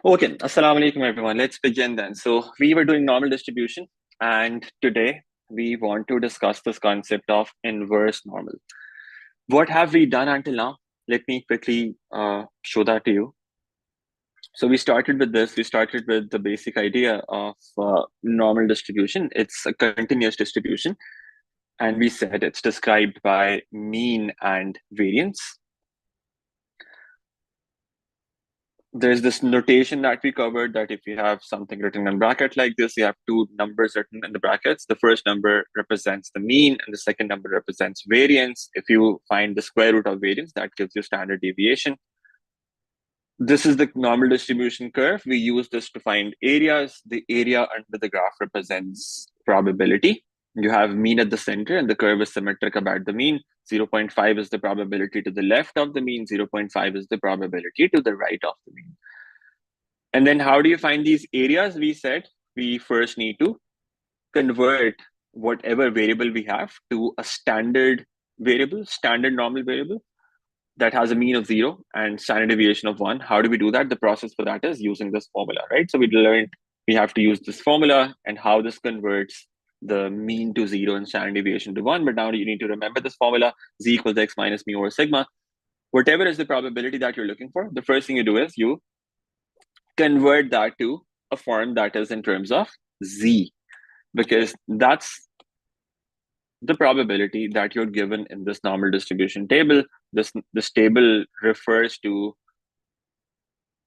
Okay, Assalamu alaikum everyone. Let's begin then. So we were doing normal distribution, and today we want to discuss this concept of inverse normal. What have we done until now? Let me quickly show that to you. So we started with this. We started with the basic idea of normal distribution. It's a continuous distribution, and we said it's described by mean and variance. There's this notation that we covered that if you have something written in bracket like this, you have two numbers written in the brackets. The first number represents the mean and the second number represents variance. If you find the square root of variance, that gives you standard deviation. This is the normal distribution curve. We use this to find areas. The area under the graph represents probability. You have mean at the center and the curve is symmetric about the mean. 0.5 is the probability to the left of the mean. 0.5 is the probability to the right of the mean. And then how do you find these areas? We said we first need to convert whatever variable we have to a standard variable, standard normal variable that has a mean of 0 and standard deviation of 1. How do we do that? The process for that is using this formula, right? So we learned we have to use this formula and how this converts the mean to 0 and standard deviation to 1. But now you need to remember this formula, z equals x minus mu over sigma. Whatever is the probability that you're looking for, the first thing you do is you convert that to a form that is in terms of z, because that's the probability that you're given in this normal distribution table. This table refers to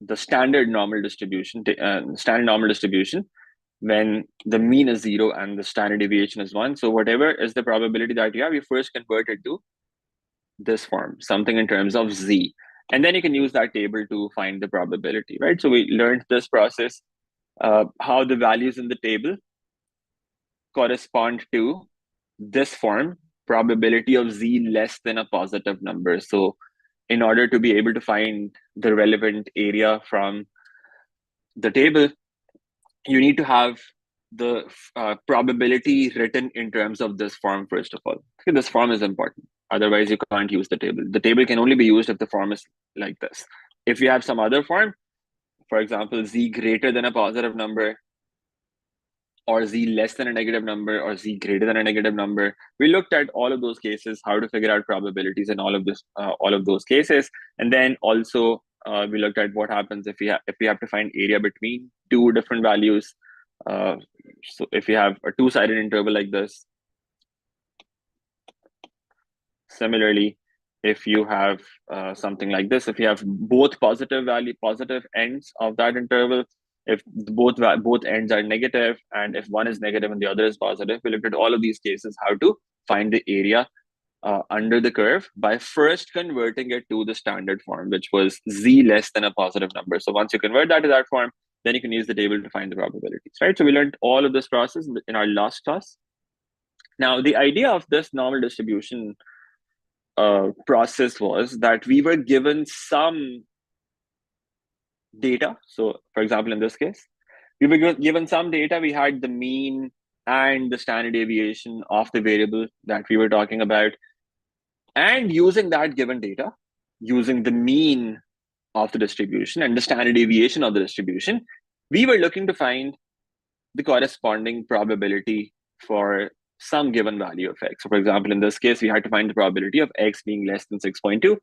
the standard normal distribution, when the mean is 0 and the standard deviation is 1. So whatever is the probability that you have, you first convert it to this form, something in terms of z. And then you can use that table to find the probability, right? So we learned this process, how the values in the table correspond to this form, probability of z less than a positive number. So in order to be able to find the relevant area from the table, you need to have the probability written in terms of this form, first of all. Okay, this form is important. Otherwise, you can't use the table. The table can only be used if the form is like this. If you have some other form, for example, z greater than a positive number, or z less than a negative number, or z greater than a negative number. We looked at all of those cases, how to figure out probabilities in all of those cases, and then also we looked at what happens if we have to find area between two different values. So if you have a two-sided interval like this, similarly, if you have something like this, if you have both positive ends of that interval, if both ends are negative, and if one is negative and the other is positive, we looked at all of these cases, how to find the area under the curve by first converting it to the standard form, which was z less than a positive number. So once you convert that to that form, then you can use the table to find the probabilities, right? So we learned all of this process in our last class. Now, the idea of this normal distribution process was that we were given some data. So, for example, in this case, we were given some data. We had the mean and the standard deviation of the variable that we were talking about. And using that given data, using the mean of the distribution and the standard deviation of the distribution, we were looking to find the corresponding probability for some given value of x. So for example, in this case, we had to find the probability of x being less than 6.2.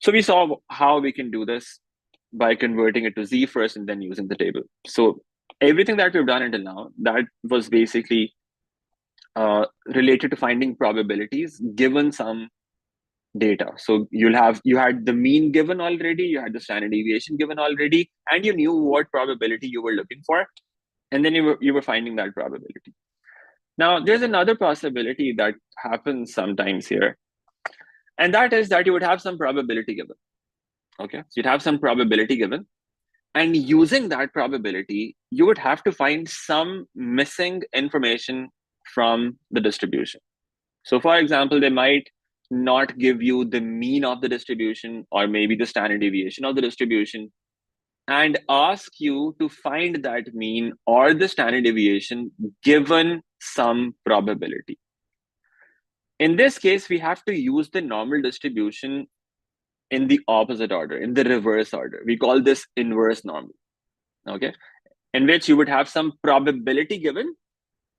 So we saw how we can do this by converting it to z first and then using the table. So everything that we've done until now, that was basically related to finding probabilities given some data. So you had the mean given already, you had the standard deviation given already, and you knew what probability you were looking for, and then you were finding that probability. Now, there's another possibility that happens sometimes here, and that is that you would have some probability given. Okay, so you'd have some probability given, and using that probability, you would have to find some missing information from the distribution. So for example, they might not give you the mean of the distribution or maybe the standard deviation of the distribution and ask you to find that mean or the standard deviation given some probability. In this case, we have to use the normal distribution in the opposite order, in the reverse order. We call this inverse normal. okay, in which you would have some probability given,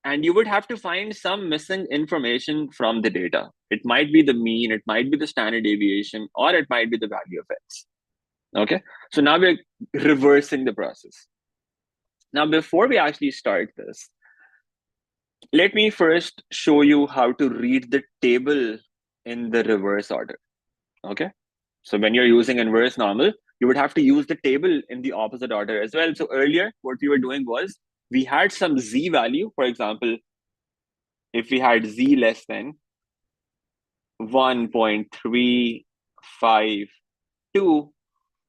and you would have to find some missing information from the data. It might be the mean, it might be the standard deviation, or it might be the value of x. Okay, so now we're reversing the process. Now, before we actually start this, let me first show you how to read the table in the reverse order. Okay, so when you're using inverse normal, you would have to use the table in the opposite order as well. So earlier, what we were doing was we had some z value. For example, if we had z less than 1.352,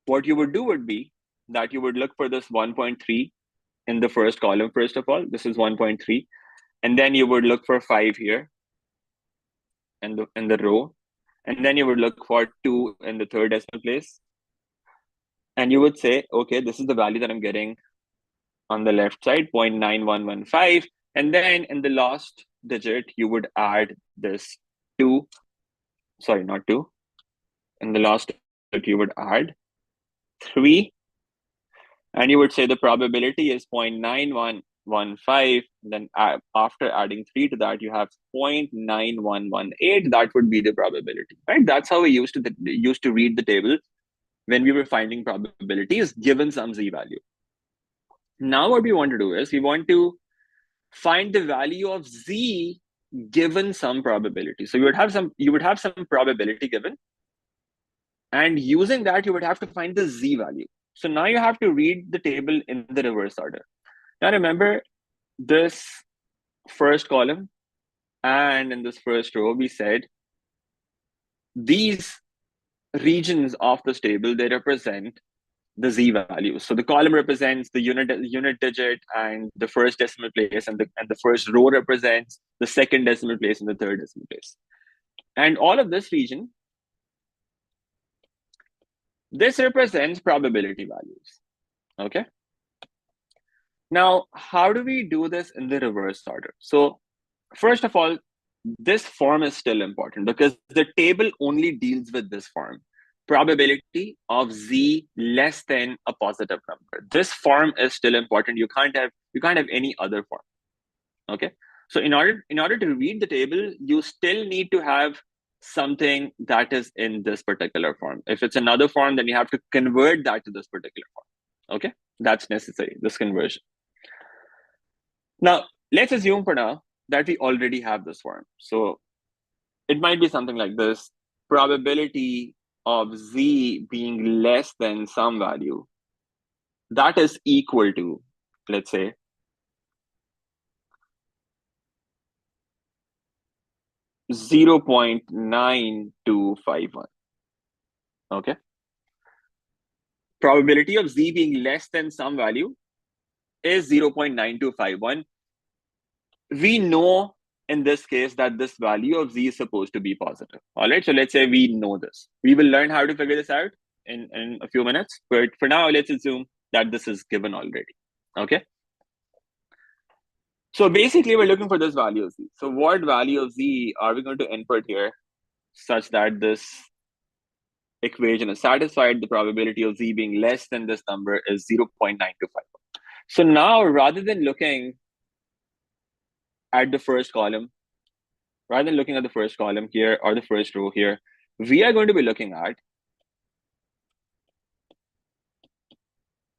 what you would do would be that you would look for this 1.3 in the first column. First of all, this is 1.3, and then you would look for 5 here in the row, and then you would look for 2 in the third decimal place, and you would say, okay, this is the value that I'm getting on the left side, 0.9115, and then in the last digit you would add this 2, sorry, not 2, in the last digit you would add 3, and you would say the probability is 0.9115. Then after adding 3 to that, you have 0.9118. That would be the probability, right? That's how we used to read the table when we were finding probabilities given some z value. Now what we want to do is we want to find the value of z given some probability. So you would have some probability given, and using that you would have to find the z value. So now you have to read the table in the reverse order. Now remember, this first column and in this first row, we said these regions of this table, they represent the z values. So the column represents the unit digit and the first decimal place, and the first row represents the second decimal place and the third decimal place. And all of this region, this represents probability values. Okay. Now, how do we do this in the reverse order? So first of all, this form is still important because the table only deals with this form, probability of z less than a positive number. This form is still important. You can't have any other form. Okay, so in order to read the table, you still need to have something that is in this particular form. If it's another form, then you have to convert that to this particular form. Okay, that's necessary, this conversion. Now let's assume for now that we already have this form. So it might be something like this: probability of z being less than some value that is equal to, let's say, 0.9251. Okay, probability of z being less than some value is 0.9251. We know in this case that this value of z is supposed to be positive. All right, so let's say we know this. We will learn how to figure this out in a few minutes, but for now, let's assume that this is given already. Okay, so basically we're looking for this value of z. So what value of z are we going to input here such that this equation is satisfied? The probability of z being less than this number is 0.9251. So now, rather than looking at the first column, here or the first row here, we are going to be looking at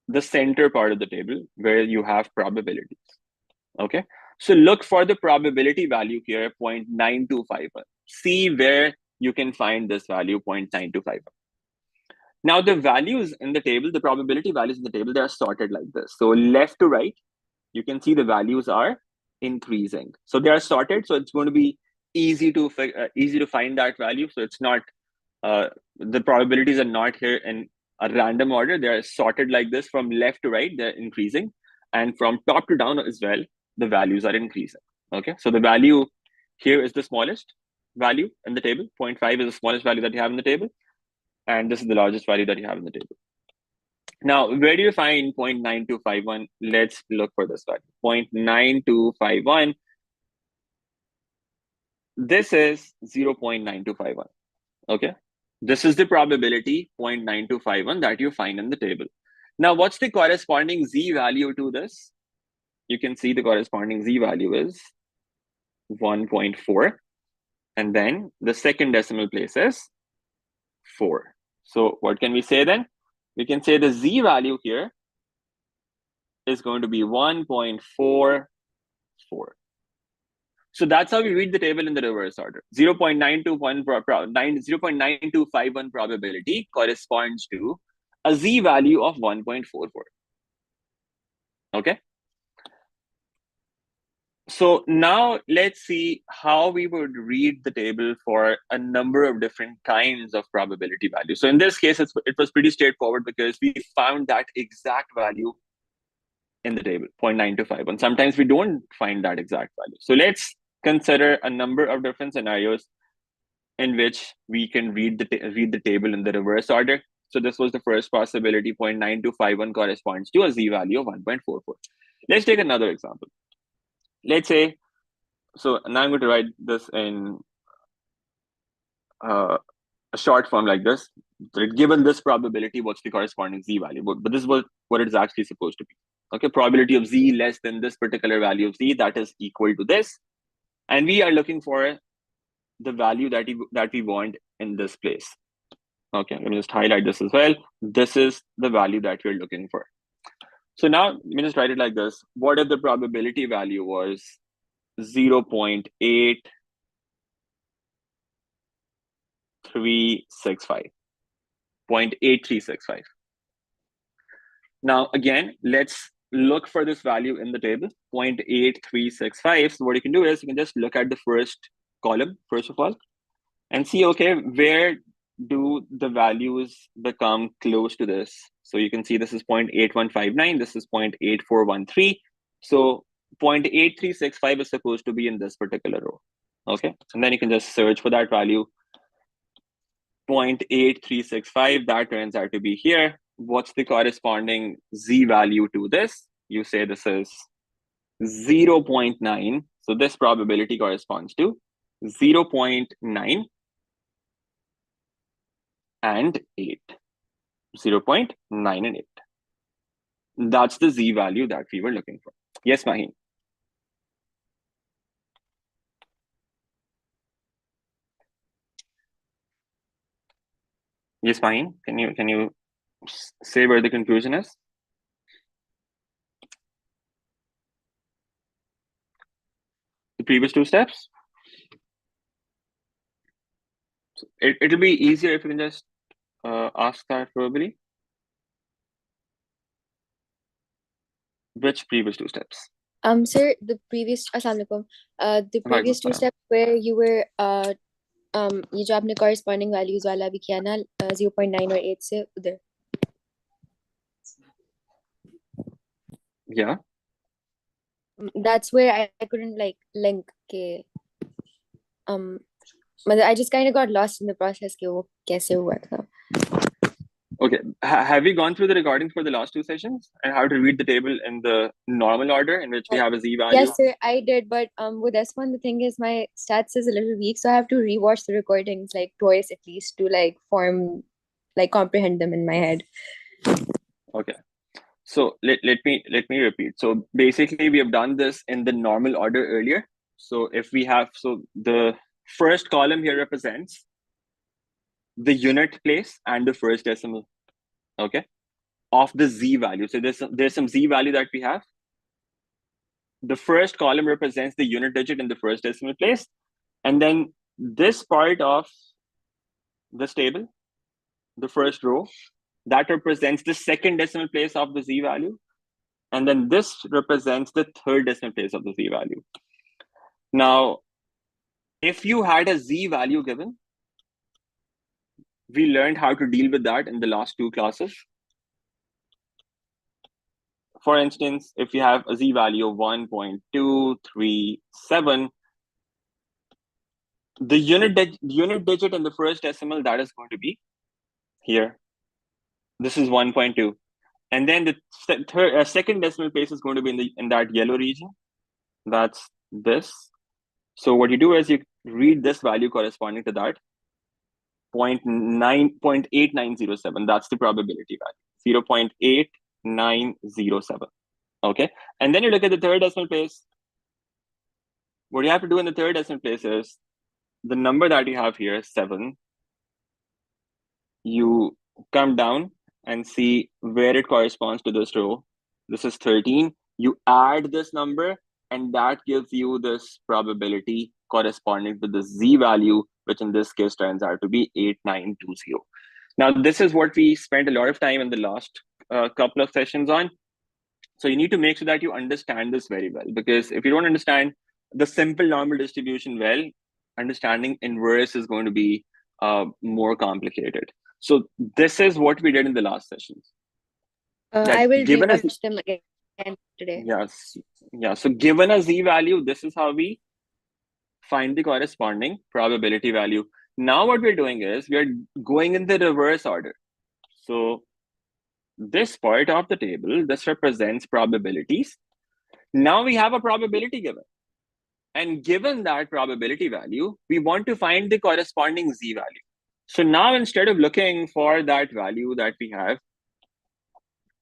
the center part of the table where you have probabilities. Okay, so look for the probability value here, 0.9251. See where you can find this value, 0.9251. Now the values in the table, the probability values in the table, they are sorted like this. So left to right, you can see the values are increasing. So they are sorted, so it's going to be easy to find that value. So it's not the probabilities are not here in a random order. They are sorted like this from left to right. They're increasing, and from top to down as well, the values are increasing. Okay, so the value here is the smallest value in the table. 0.5 is the smallest value that you have in the table, and this is the largest value that you have in the table. Now, where do you find 0.9251? Let's look for this value. 0.9251. This is 0.9251. Okay, this is the probability 0.9251 that you find in the table. Now, what's the corresponding Z value to this? You can see the corresponding Z value is 1.4. And then the second decimal place is 4. So what can we say then? We can say the Z value here is going to be 1.44. So that's how we read the table in the reverse order. 0.92551 probability corresponds to a Z value of 1.44. Okay. So now let's see how we would read the table for a number of different kinds of probability values. So in this case, it was pretty straightforward because we found that exact value in the table, 0.925. Sometimes we don't find that exact value. So let's consider a number of different scenarios in which we can read the table in the reverse order. So this was the first possibility, 0.9251 corresponds to a Z value of 1.44. Let's take another example. Let's say, so now I'm going to write this in a short form like this. Given this probability, what's the corresponding Z value? But this is what it's actually supposed to be. Okay, probability of Z less than this particular value of Z, that is equal to this. And we are looking for the value that we want in this place. Okay, let me just highlight this as well. This is the value that we're looking for. So now let me just write it like this. What if the probability value was 0.8365? Now, again, let's look for this value in the table, 0.8365. So what you can do is you can just look at the first column, first of all, and see, okay, where do the values become close to this? So you can see this is 0.8159, this is 0.8413. So 0.8365 is supposed to be in this particular row. Okay, and then you can just search for that value. 0.8365, that turns out to be here. What's the corresponding Z value to this? You say this is 0.9. So this probability corresponds to 0.9 and 8. 0.9 and 8. That's the Z value that we were looking for. Yes, Maheen. Yes, Maheen. Can you say where the conclusion is? The previous two steps? So it'll be easier if you can just ask that verbally. Which previous two steps? Sir, the previous the previous two steps where you were ये जो आपने corresponding values वाला भी किया ना 0.9 और 8 से उधर. Yeah. That's where I couldn't like link के I just kind of got lost in the process कि वो कैसे हुआ था. Okay. Have we gone through the recordings for the last two sessions and how to read the table in the normal order in which we have a Z value? Yes, sir, I did. But with this one, the thing is my stats is a little weak, so I have to rewatch the recordings like twice at least to like comprehend them in my head. Okay. So let me repeat. So basically we have done this in the normal order earlier. So if we have, so the first column here represents the unit place and the first decimal, okay, of the Z value. So there's some Z value that we have. The first column represents the unit digit in the first decimal place. And then this part of this table, the first row, that represents the second decimal place of the Z value. And then this represents the third decimal place of the Z value. Now, if you had a Z value given, we learned how to deal with that in the last two classes. For instance, if you have a Z value of 1.237, the unit digit in the first decimal, that is going to be here. This is 1.2. And then the second decimal place is going to be in that yellow region. That's this. So what you do is you read this value corresponding to that, 0.8907. That's the probability value. 0.8 0.907. Okay. And then you look at the third decimal place. What you have to do in the third decimal place is the number that you have here, 7. You come down and see where it corresponds to this row. This is 13. You add this number, and that gives you this probability corresponding to the Z value, which in this case turns out to be 8920. Now, this is what we spent a lot of time in the last couple of sessions on. So you need to make sure that you understand this very well, because if you don't understand the simple normal distribution well, understanding inverse is going to be more complicated. So this is what we did in the last sessions. I will rewatch them again today. Yes. Yeah. So given a Z value, this is how we find the corresponding probability value. Now what we're doing is we're going in the reverse order. So this part of the table, this represents probabilities. Now we have a probability given. And given that probability value, we want to find the corresponding Z value. So now instead of looking for that value that we have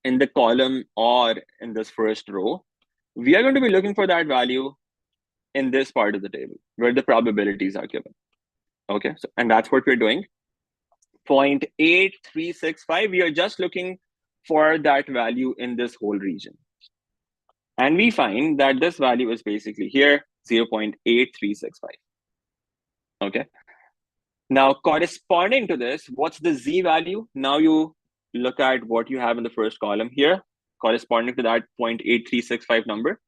in the column or in this first row, we are going to be looking for that value in this part of the table where the probabilities are given. Okay, so, and that's what we're doing. 0.8365, we are just looking for that value in this whole region. And we find that this value is basically here, 0.8365. Okay. Now, corresponding to this, what's the Z value? Now you look at what you have in the first column here, corresponding to that 0.8365 number.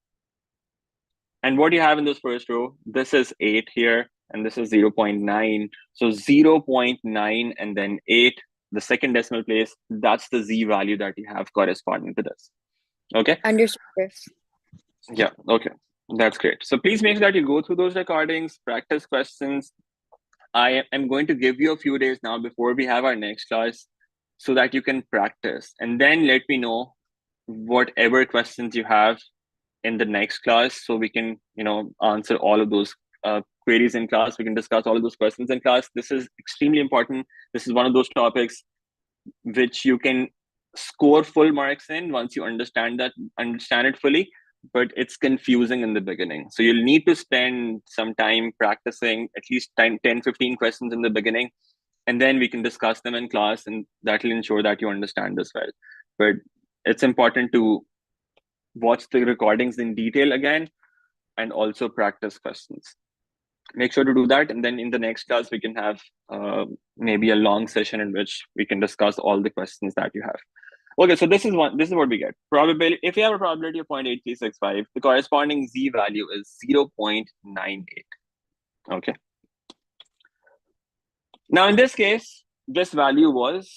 And what you have in this first row, this is 8 here, and this is 0.9. So 0.9 and then 8, the second decimal place, that's the Z value that you have corresponding to this. Okay? Understood. Yeah, okay. That's great. So please make sure that you go through those recordings, practice questions. I am going to give you a few days now before we have our next class so that you can practice. And then let me know whatever questions you have in the next class so we can, answer all of those queries in class. We can discuss all of those questions in class. This is extremely important. This is one of those topics which you can score full marks in once you understand it fully, but it's confusing in the beginning. So you'll need to spend some time practicing at least 10, 15 questions in the beginning, and then we can discuss them in class, and that will ensure that you understand this well. But it's important to watch the recordings in detail again and also practice questions. Make sure to do that, and then in the next class we can have maybe a long session in which we can discuss all the questions that you have. Okay, so this is what we get. Probability, if you have a probability of 0.8365, the corresponding Z value is 0.98. Okay. Now in this case, this value was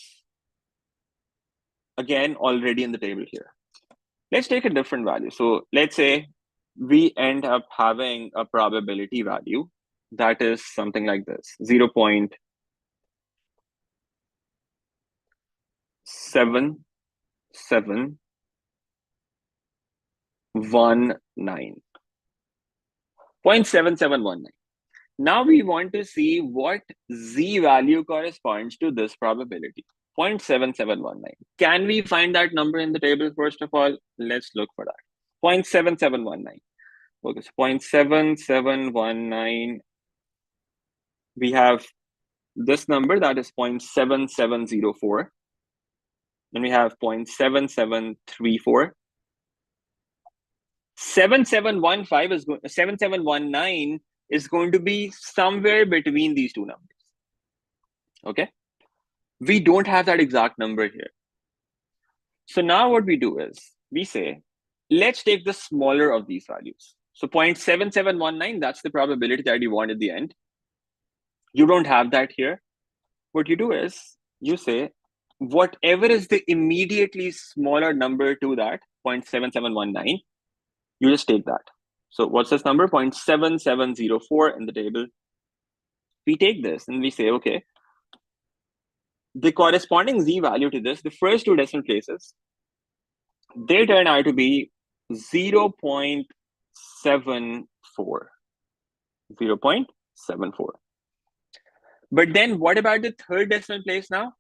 again already in the table here. Let's take a different value. So let's say we end up having a probability value that is something like this, 0.7719. Now we want to see what Z value corresponds to this probability, 0.7719. Can we find that number in the table? First of all, let's look for that. 0.7719. Okay, so 0.7719. We have this number that is 0.7704. Then we have 0.7734. 7719 is going to be somewhere between these two numbers. Okay. We don't have that exact number here. So now what we do is we say, let's take the smaller of these values. So 0.7719, that's the probability that you want at the end. You don't have that here. What you do is you say, whatever is the immediately smaller number to that, 0.7719, you just take that. So what's this number? 0.7704 in the table. We take this and we say, okay, the corresponding Z value to this, the first two decimal places, they turn out to be 0.74. 0.74. But then what about the third decimal place now?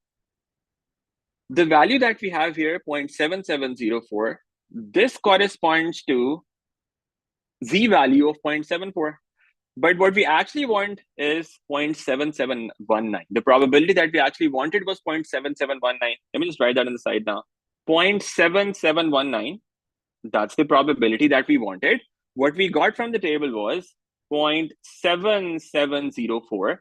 the value that we have here, 0.7704, this corresponds to Z value of 0.74. But what we actually want is 0.7719. The probability that we actually wanted was 0.7719. Let me just write that on the side now. 0.7719, that's the probability that we wanted. What we got from the table was 0.7704.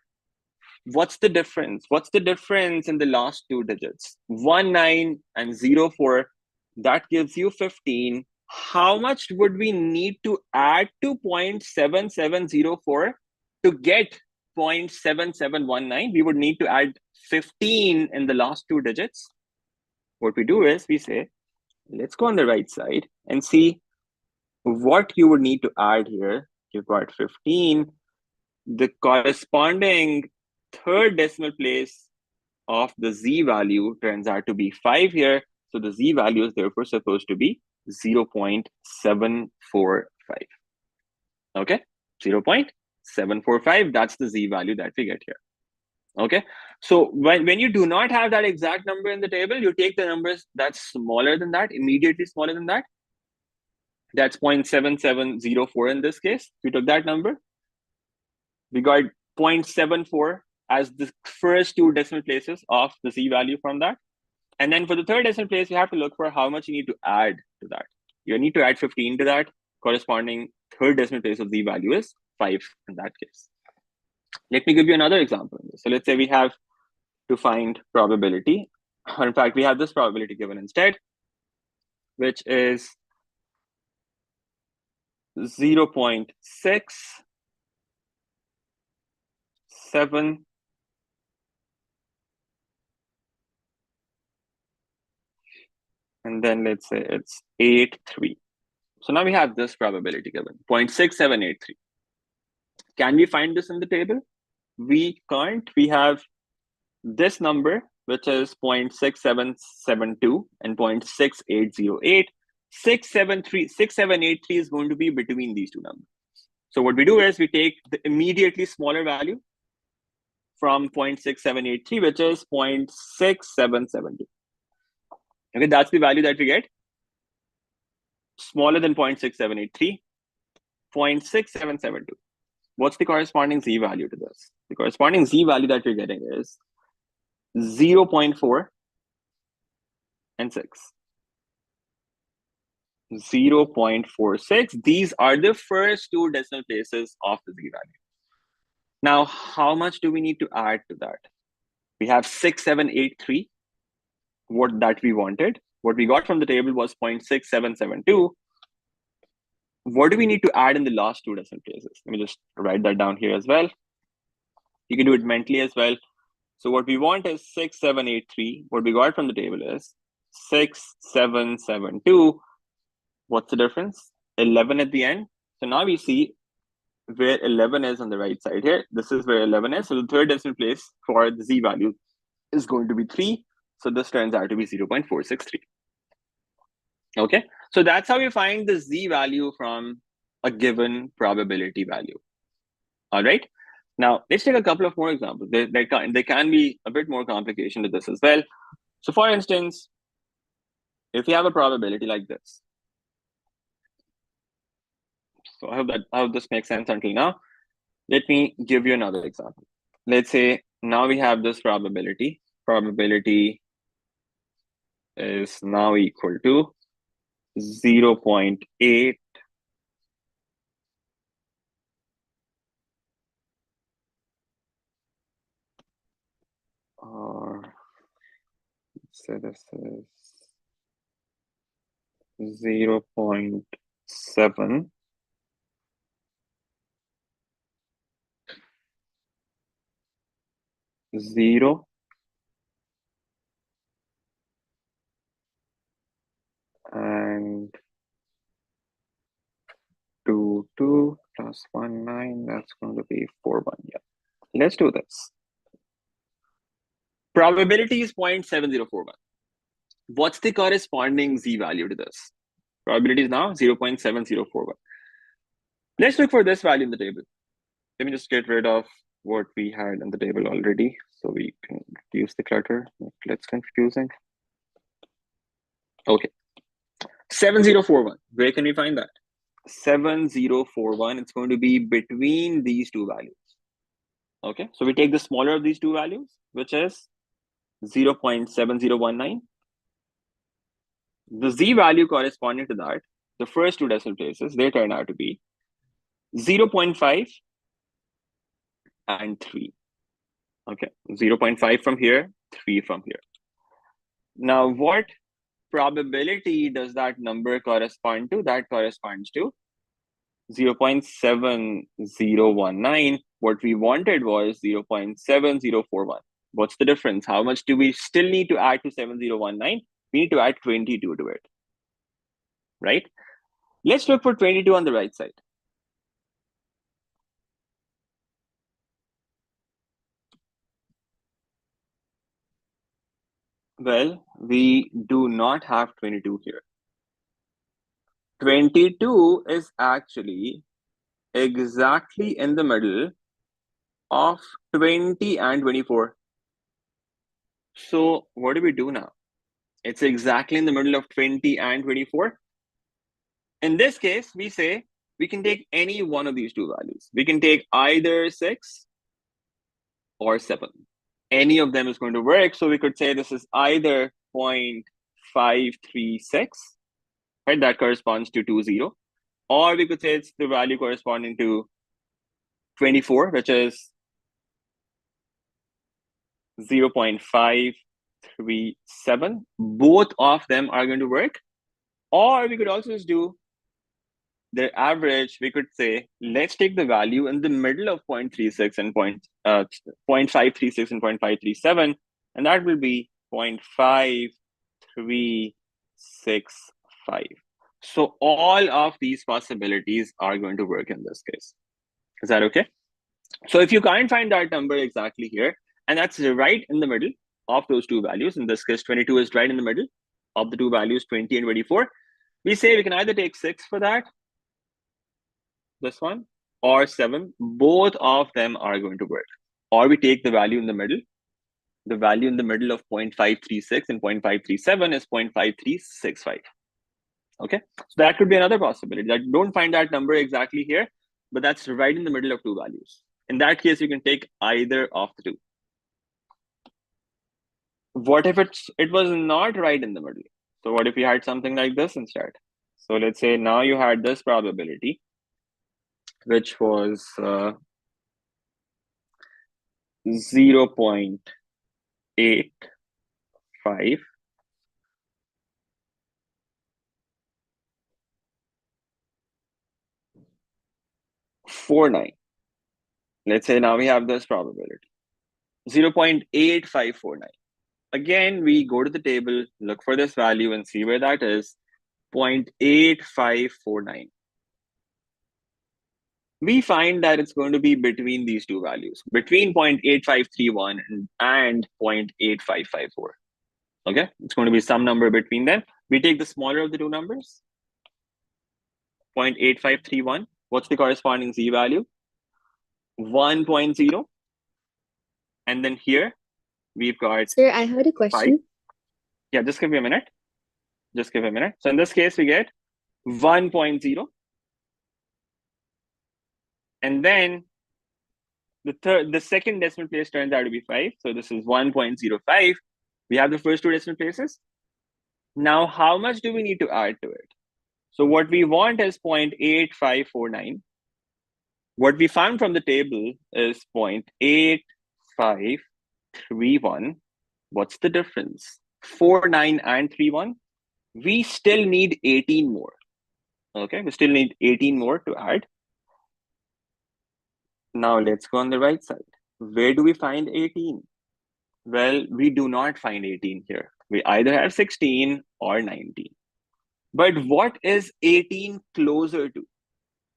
What's the difference? What's the difference in the last two digits? 19 and 04, that gives you 15. How much would we need to add to 0.7704 to get 0.7719? We would need to add 15 in the last two digits. What we do is we say, let's go on the right side and see what you would need to add here. You've got 15. The corresponding third decimal place of the Z value turns out to be 5 here. So the Z value is therefore supposed to be 0.745. Okay, 0.745, that's the Z value that we get here. Okay, so when you do not have that exact number in the table, you take the numbers that's smaller than that, immediately smaller than that. That's 0.7704 in this case. We took that number. We got 0.74 as the first two decimal places of the Z value from that. And then for the third decimal place, you have to look for how much you need to add to that. You need to add 15 to that. Corresponding third decimal place of Z value is 5 in that case. Let me give you another example. So let's say we have to find probability. Or in fact, we have this probability given instead, which is 0.67. And then let's say it's 83. So now we have this probability given, 0.6783. Can we find this in the table? We can't. We have this number, which is 0.6772 and 0.6808. 6783 is going to be between these two numbers. So what we do is we take the immediately smaller value from 0.6783, which is 0.6772. Okay, that's the value that we get. Smaller than 0.6783, 0.6772. What's the corresponding Z value to this? The corresponding Z value that we're getting is 0.4 and 6. 0.46. These are the first two decimal places of the Z value. Now, how much do we need to add to that? We have 6783, what that we wanted. What we got from the table was 0.6772. What do we need to add in the last two decimal places? Let me just write that down here as well. You can do it mentally as well. So what we want is 6783. What we got from the table is 6772. What's the difference? 11 at the end. So now we see where 11 is on the right side here. This is where 11 is. So the third decimal place for the Z value is going to be 3. So this turns out to be 0.463. Okay, so that's how we find the Z value from a given probability value. All right, now let's take a couple of more examples. There can be a bit more complication to this as well. So for instance, if you have a probability like this, so I hope this makes sense until now. Let me give you another example. Let's say now we have this probability. Probability is now equal to 0.8 or say this is 0.7 0 and 2 2 plus 1 9. That's going to be 4 1. Yeah, let's do this. Probability is 0.7041. What's the corresponding Z value to this? Probability is now 0.7041. Let's look for this value in the table. Let me just get rid of what we had in the table already so we can reduce the clutter. It's confusing. Okay. 7041. Where can we find that? 7041. It's going to be between these two values. Okay. So we take the smaller of these two values, which is 0.7019. The z value corresponding to that, the first two decimal places, they turn out to be 0.5 and 3. Okay. 0.5 from here, 3 from here. Now, what probability does that number correspond to? That corresponds to 0.7019. What we wanted was 0.7041. What's the difference? How much do we still need to add to 7019? We need to add 22 to it, right? Let's look for 22 on the right side. Well, we do not have 22 here. 22 is actually exactly in the middle of 20 and 24. So what do we do now? It's exactly in the middle of 20 and 24. In this case, we say we can take any one of these two values. We can take either 6 or 7. Any of them is going to work. So we could say this is either 0.536, right? That corresponds to 20. Or we could say it's the value corresponding to 24, which is 0.537. Both of them are going to work. Or we could also just do the average. We could say, let's take the value in the middle of 0.36 and 0.536 and 0.537, and that will be 0.5365. So all of these possibilities are going to work in this case. Is that okay? So if you can't find that number exactly here, and that's right in the middle of those two values, in this case, 22 is right in the middle of the two values, 20 and 24, we say we can either take 6 for that, this one, or 7. Both of them are going to work. Or we take the value in the middle. The value in the middle of 0.536 and 0.537 is 0.5365. Okay, so that could be another possibility. That don't find that number exactly here, but that's right in the middle of two values. In that case, you can take either of the two. What if it was not right in the middle? So what if you had something like this instead? So let's say now you had this probability, which was 0.85. Let's say now we have this probability, 0.8549. Again, we go to the table, look for this value and see where that is, 0.8549. We find that it's going to be between these two values, between 0.8531 and 0.8554. Okay, it's going to be some number between them. We take the smaller of the two numbers, 0.8531. What's the corresponding z value? 1.0. And then here we've got... Sir, I had a question. 5. Yeah, just give me a minute. Just give me a minute. So in this case, we get 1.0. And then the second decimal place turns out to be 5. So this is 1.05. We have the first two decimal places. Now, how much do we need to add to it? So what we want is 0.8549. What we found from the table is 0.8531. What's the difference? 49 and 31. We still need 18 more. Okay, we still need 18 more to add. Now let's go on the right side. Where do we find 18? Well, we do not find 18 here. We either have 16 or 19. But what is 18 closer to?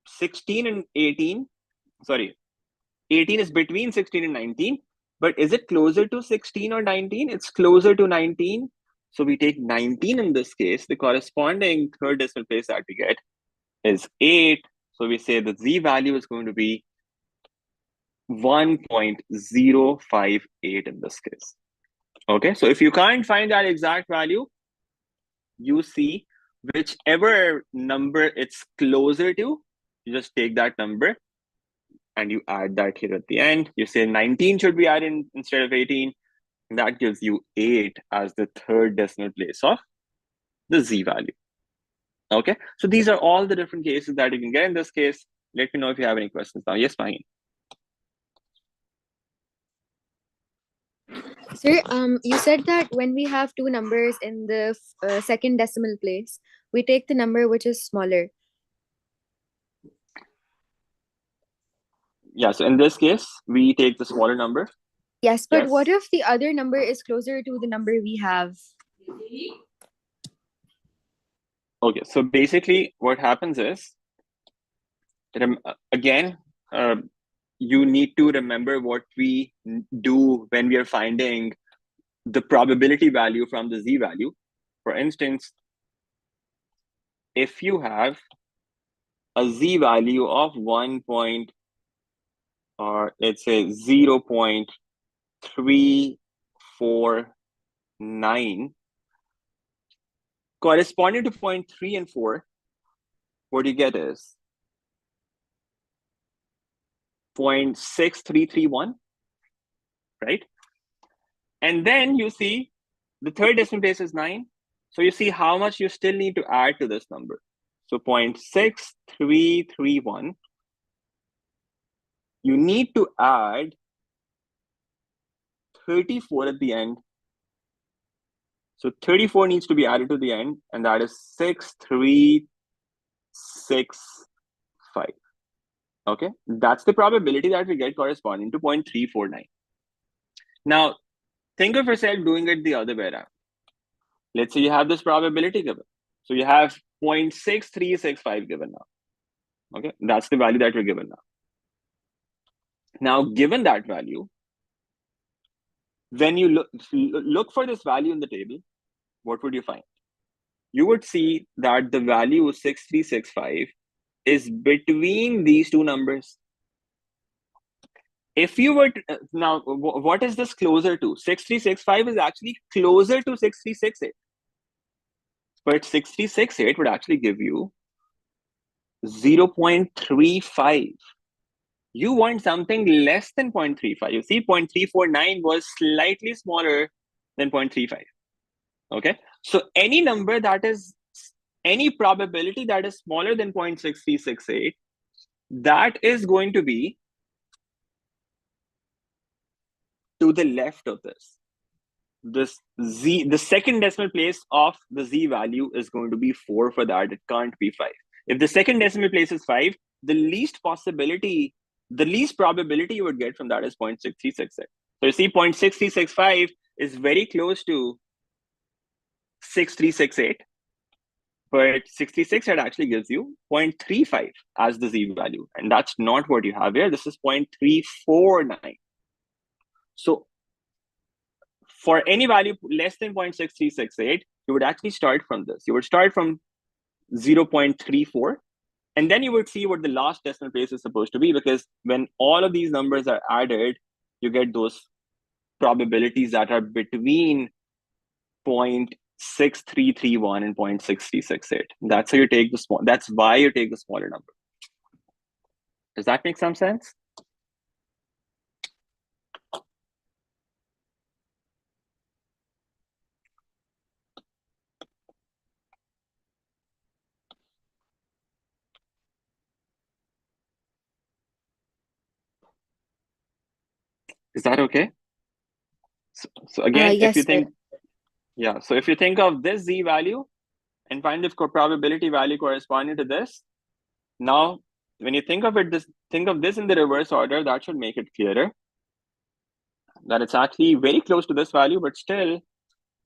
16 and 18, sorry, 18 is between 16 and 19, but is it closer to 16 or 19? It's closer to 19. So we take 19 in this case. The corresponding third decimal place that we get is 8. So we say the z value is going to be 1.058 in this case. Okay, so if you can't find that exact value, you see whichever number it's closer to, you just take that number and you add that here at the end. You say 19 should be added instead of 18. And that gives you 8 as the third decimal place of the Z value. Okay, so these are all the different cases that you can get in this case. Let me know if you have any questions now. Yes, Maheen. Sir, you said that when we have two numbers in the second decimal place, we take the number which is smaller. Yeah, so in this case, we take the smaller number. Yes, but Yes. what if the other number is closer to the number we have? Okay, so basically what happens is, again, you need to remember what we do when we are finding the probability value from the Z value. For instance, if you have a Z value of 0.349 corresponding to 0.3 and 4, what you get is 0.6331, right? And then you see the third decimal place is 9. So you see how much you still need to add to this number. So 0.6331, you need to add 34 at the end. So 34 needs to be added to the end, and that is 6365. Okay, that's the probability that we get corresponding to 0.349. Now, think of yourself doing it the other way around. Let's say you have this probability given. So you have 0.6365 given now. Okay, that's the value that we're given now. Now, given that value, when you look for this value in the table, what would you find? You would see that the value 6365 is between these two numbers. If you were to, now, what is this closer to? 6365 is actually closer to 6368. But 6368 would actually give you 0.35. You want something less than 0.35. You see, 0.349 was slightly smaller than 0.35. Okay, so any number that is, any probability that is smaller than 0.6368, that is going to be to the left of this. This Z, the second decimal place of the Z value is going to be 4 for that. It can't be 5. If the second decimal place is 5, the least probability you would get from that is 0.6368. So you see 0.6365 is very close to 6368, but 66 it actually gives you 0.35 as the Z value, and that's not what you have here. This is 0.349. So for any value less than 0.6368, you would actually start from this. You would start from 0.34, and then you would see what the last decimal place is supposed to be, because when all of these numbers are added, you get those probabilities that are between 0.6331 and 0.6368. That's how you take the small. That's why you take the smaller number. Does that make some sense? Is that okay? So again, Yes, if you sir. think, yeah, so if you think of this Z value and find the probability value corresponding to this, now when you think of it, think of this in the reverse order. That should make it clearer that it's actually very close to this value, but still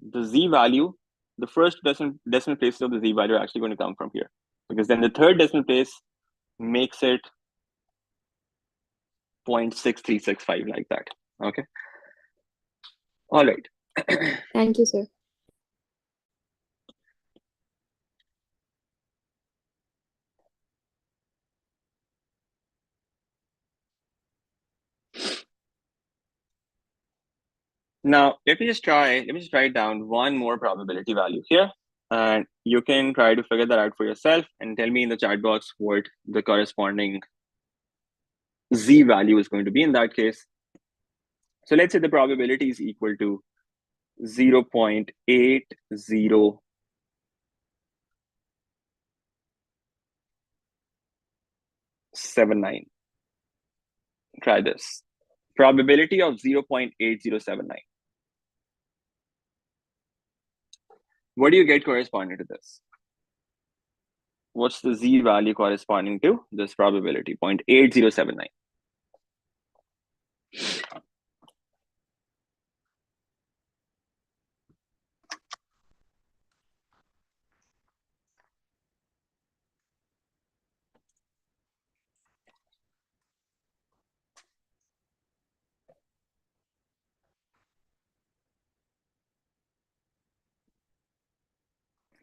the Z value, the first decimal places of the Z value are actually going to come from here, because then the third decimal place makes it 0.6365 like that. Okay. All right. Thank you, sir. Now let me just write down one more probability value here. And you can try to figure that out for yourself and tell me in the chat box what the corresponding Z value is going to be in that case. So let's say the probability is equal to 0.8079. Try this. Probability of 0.8079. What do you get corresponding to this? What's the Z value corresponding to this probability? 0.8079.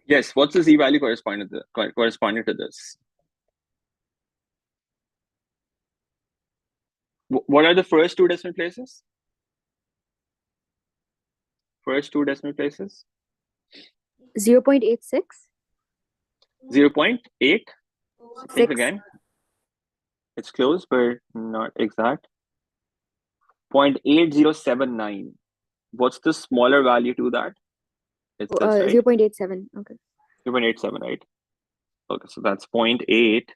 Yes, what's the Z value corresponding to this? What are the first two decimal places? First two decimal places? 0.86. 0.8. Think 6. again. It's close, but not exact. 0.8079. What's the smaller value to that? It's this, right? 0.87. Okay. 0.87, right? Okay, so that's 0.8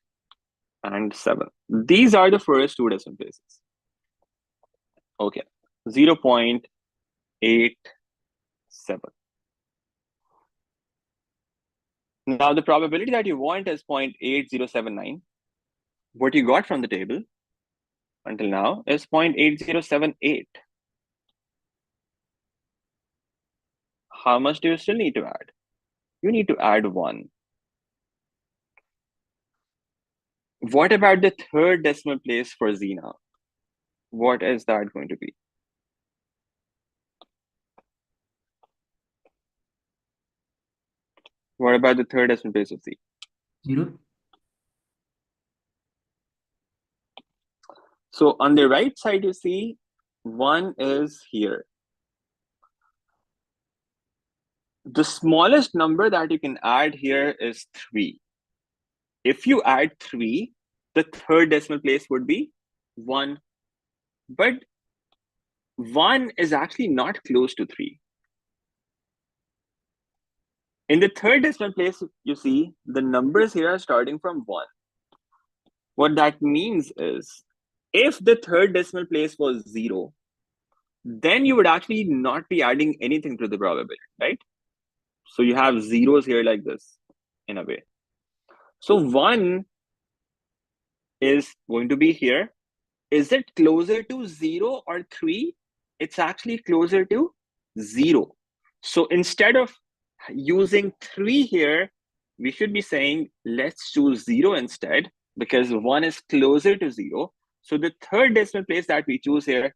and 7. These are the first two decimal places. Okay, 0.87. Now the probability that you want is 0.8079. What you got from the table until now is 0.8078. How much do you still need to add? You need to add 1. What about the third decimal place for Z now? What is that going to be? What about the third decimal place of Z? 0. So on the right side, you see 1 is here. The smallest number that you can add here is 3. If you add 3, the third decimal place would be 1. But 1 is actually not close to 3. In the third decimal place, you see the numbers here are starting from 1. What that means is, if the third decimal place was 0, then you would actually not be adding anything to the probability, right? So you have zeros here like this, in a way. So 1 is going to be here. Is it closer to 0 or 3? It's actually closer to 0. So instead of using 3 here, we should be saying, let's choose 0 instead, because 1 is closer to 0. So the third decimal place that we choose here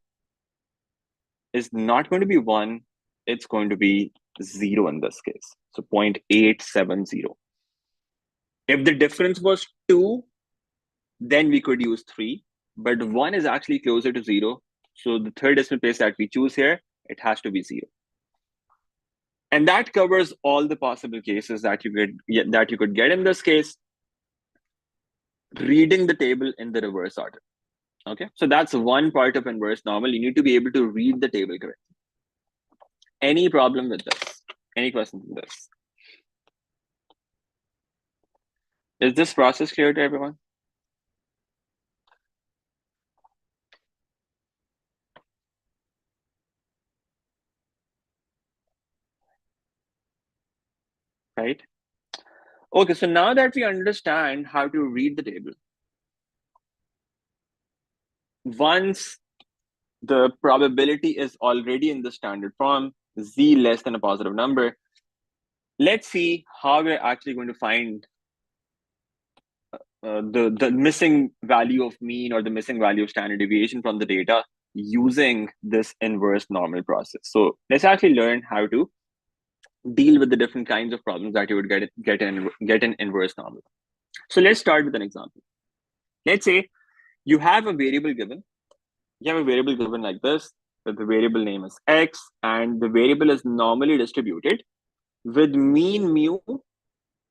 is not going to be 1. It's going to be 0 in this case. So 0.870. If the difference was 2, then we could use 3. But 1 is actually closer to 0. So the third decimal place that we choose here, it has to be 0. And that covers all the possible cases that you could get in this case, reading the table in the reverse order. Okay, so that's one part of inverse normal. You need to be able to read the table correctly. Any problem with this? Any questions with this? Is this process clear to everyone? Right? Okay, so now that we understand how to read the table, once the probability is already in the standard form, Z less than a positive number, let's see how we're actually going to find the missing value of mean or the missing value of standard deviation from the data using this inverse normal process. So let's actually learn how to deal with the different kinds of problems that you would get in inverse normal. So let's start with an example. Let's say you have a variable given. You have a variable given like this, that the variable name is X, and the variable is normally distributed with mean mu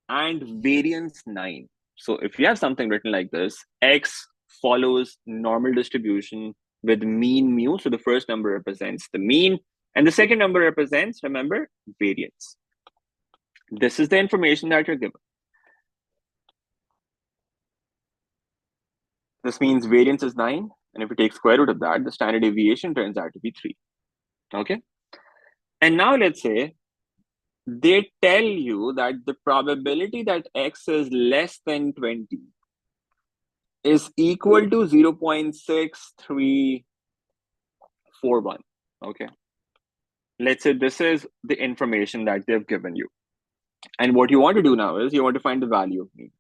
and variance 9. So if you have something written like this, X follows normal distribution with mean mu. So the first number represents the mean, and the second number represents, remember, variance. This is the information that you're given. This means variance is 9, and if we take square root of that, the standard deviation turns out to be 3. Okay? And now let's say they tell you that the probability that X is less than 20 is equal to 0.6341. Okay. Let's say this is the information that they've given you. And what you want to do now is you want to find the value of mean.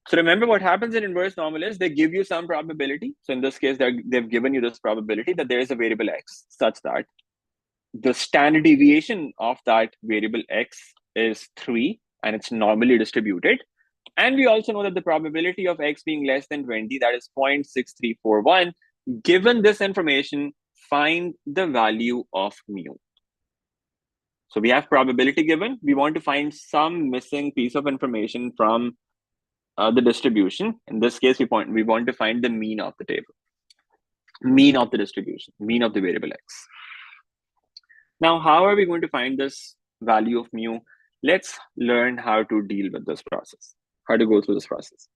So remember what happens in inverse normal is they give you some probability. So in this case, they've given you this probability that there is a variable X such that the standard deviation of that variable X is 3 and it's normally distributed. And we also know that the probability of X being less than 20, that is 0.6341. Given this information, find the value of mu. So we have probability given. We want to find some missing piece of information from the distribution. In this case, we want to find the mean of the table, mean of the distribution, mean of the variable X. Now, how are we going to find this value of mu? Let's learn how to deal with this process, how to go through this process.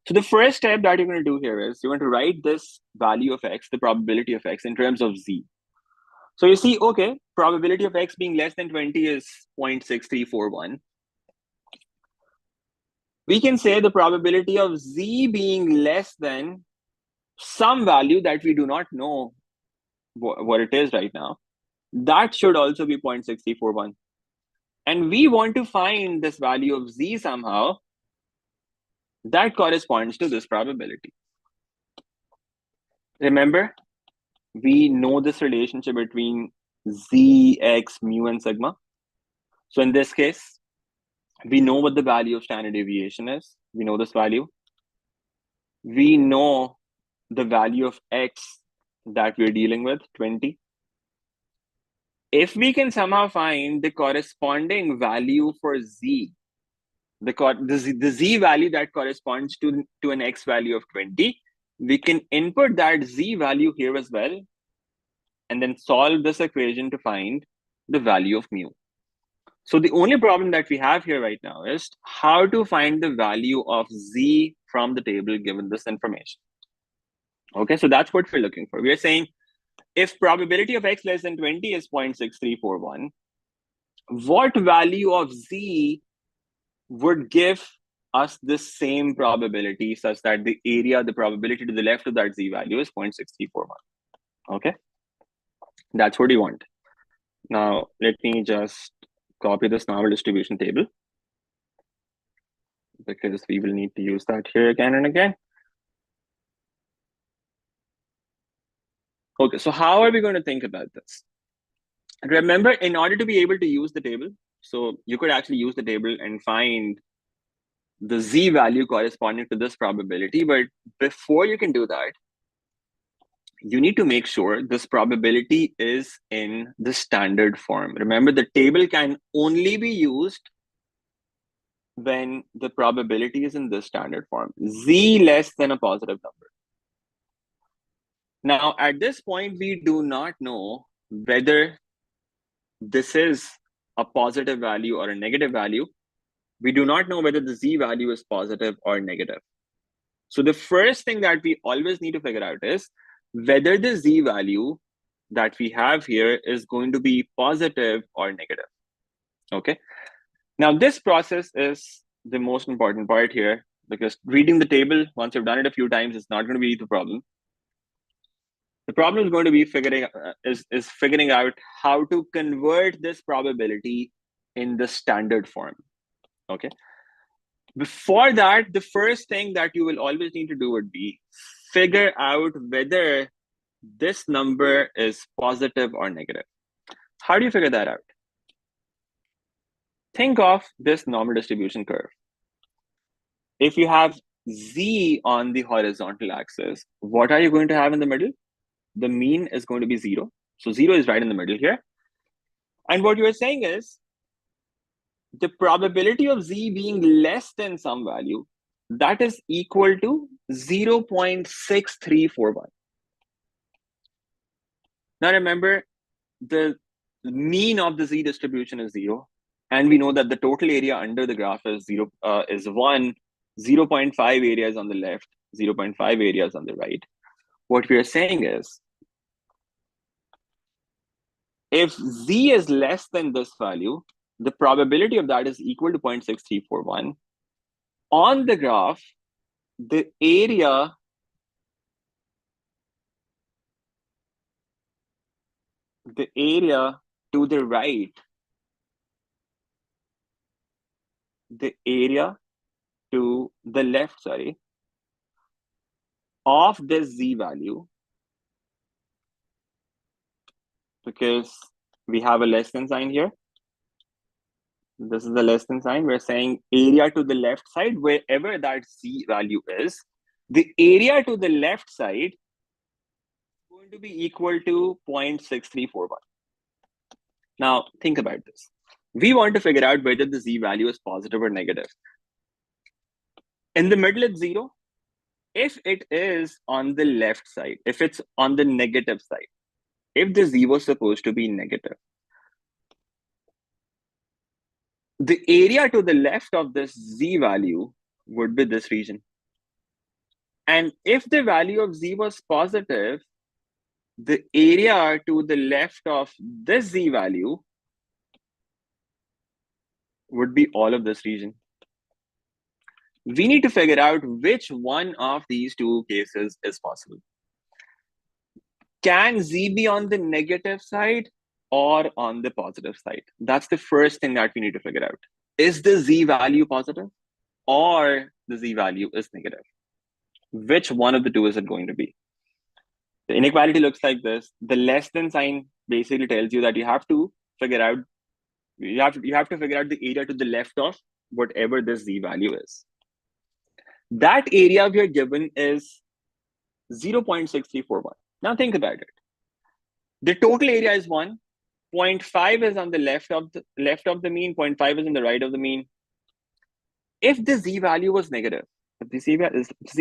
So the first step that you're going to do here is you're going to write this value of X, the probability of X, in terms of Z. So you see, okay, probability of X being less than 20 is 0.6341. We can say the probability of Z being less than some value that we do not know what it is right now. That should also be 0.6341. And we want to find this value of Z somehow that corresponds to this probability. Remember, we know this relationship between Z, X, mu, and sigma. So in this case, we know what the value of standard deviation is. We know this value. We know the value of X that we're dealing with, 20. If we can somehow find the corresponding value for Z, the Z value that corresponds to an X value of 20, we can input that Z value here as well, and then solve this equation to find the value of mu. So the only problem that we have here right now is how to find the value of Z from the table given this information. Okay, so that's what we're looking for. We are saying if probability of X less than 20 is 0.6341, what value of Z would give us the same probability such that the area, the probability to the left of that Z value is 0.6341. Okay, that's what you want. Now, let me just copy this normal distribution table because we will need to use that here again and again. Okay, so how are we going to think about this? Remember, in order to be able to use the table, so you could actually use the table and find the Z value corresponding to this probability. But before you can do that, you need to make sure this probability is in the standard form. Remember, the table can only be used when the probability is in the standard form, Z less than a positive number. Now, at this point, we do not know whether this is a positive value or a negative value. We do not know whether the Z value is positive or negative. So the first thing that we always need to figure out is whether the Z value that we have here is going to be positive or negative. Okay. Now, this process is the most important part here because reading the table, once you've done it a few times, it's not going to be the problem. The problem is going to be figuring out how to convert this probability in the standard form. Okay. Before that, the first thing that you will always need to do would be figure out whether this number is positive or negative. How do you figure that out? Think of this normal distribution curve. If you have Z on the horizontal axis, what are you going to have in the middle? The mean is going to be 0. So 0 is right in the middle here. And what you're saying is the probability of z being less than some value that is equal to 0.6341. Now remember, the mean of the z distribution is 0, and we know that the total area under the graph is 1, 0.5 areas on the left, 0.5 areas on the right. What we are saying is, if z is less than this value, the probability of that is equal to 0.6341. On the graph, the area to the right, the area to the left, sorry, of this z value, because we have a less than sign here. This is the less than sign. We're saying area to the left side, wherever that z value is, the area to the left side is going to be equal to 0.6341. Now, think about this. We want to figure out whether the z value is positive or negative. In the middle, it's 0. If it is on the left side, if it's on the negative side, if the z was supposed to be negative, the area to the left of this z value would be this region. And if the value of z was positive, the area to the left of this z value would be all of this region. We need to figure out which one of these two cases is possible. Can z be on the negative side or on the positive side? That's the first thing that we need to figure out. Is the z value positive or the z value is negative? Which one of the two is it going to be? The inequality looks like this. The less than sign basically tells you that you have to figure out, you have to figure out the area to the left of whatever this z value is. That area we are given is 0.6341. Now think about it. The total area is 1. 0.5 is on the left of the mean. 0.5 is on the right of the mean. If the z value was negative, if the z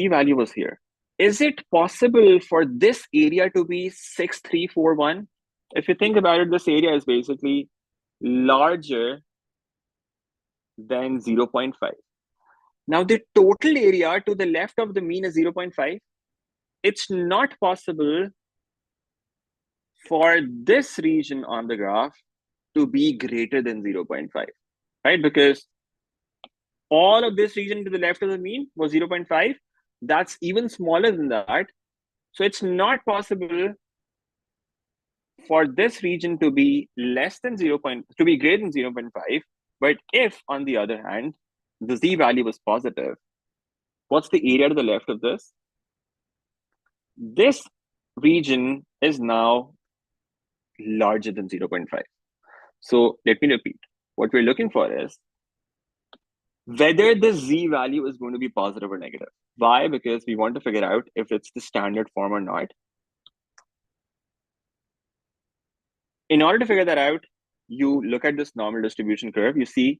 value was here, is it possible for this area to be 6341? If you think about it, this area is basically larger than 0.5. Now the total area to the left of the mean is 0.5. It's not possible for this region on the graph to be greater than 0.5, right? Because all of this region to the left of the mean was 0.5. That's even smaller than that. So it's not possible for this region to be less than to be greater than 0.5. But if, on the other hand, the z value was positive, what's the area to the left of this? This region is now larger than 0.5. So let me repeat. What we're looking for is whether the z value is going to be positive or negative. Why? Because we want to figure out if it's the standard form or not. In order to figure that out, you look at this normal distribution curve. You say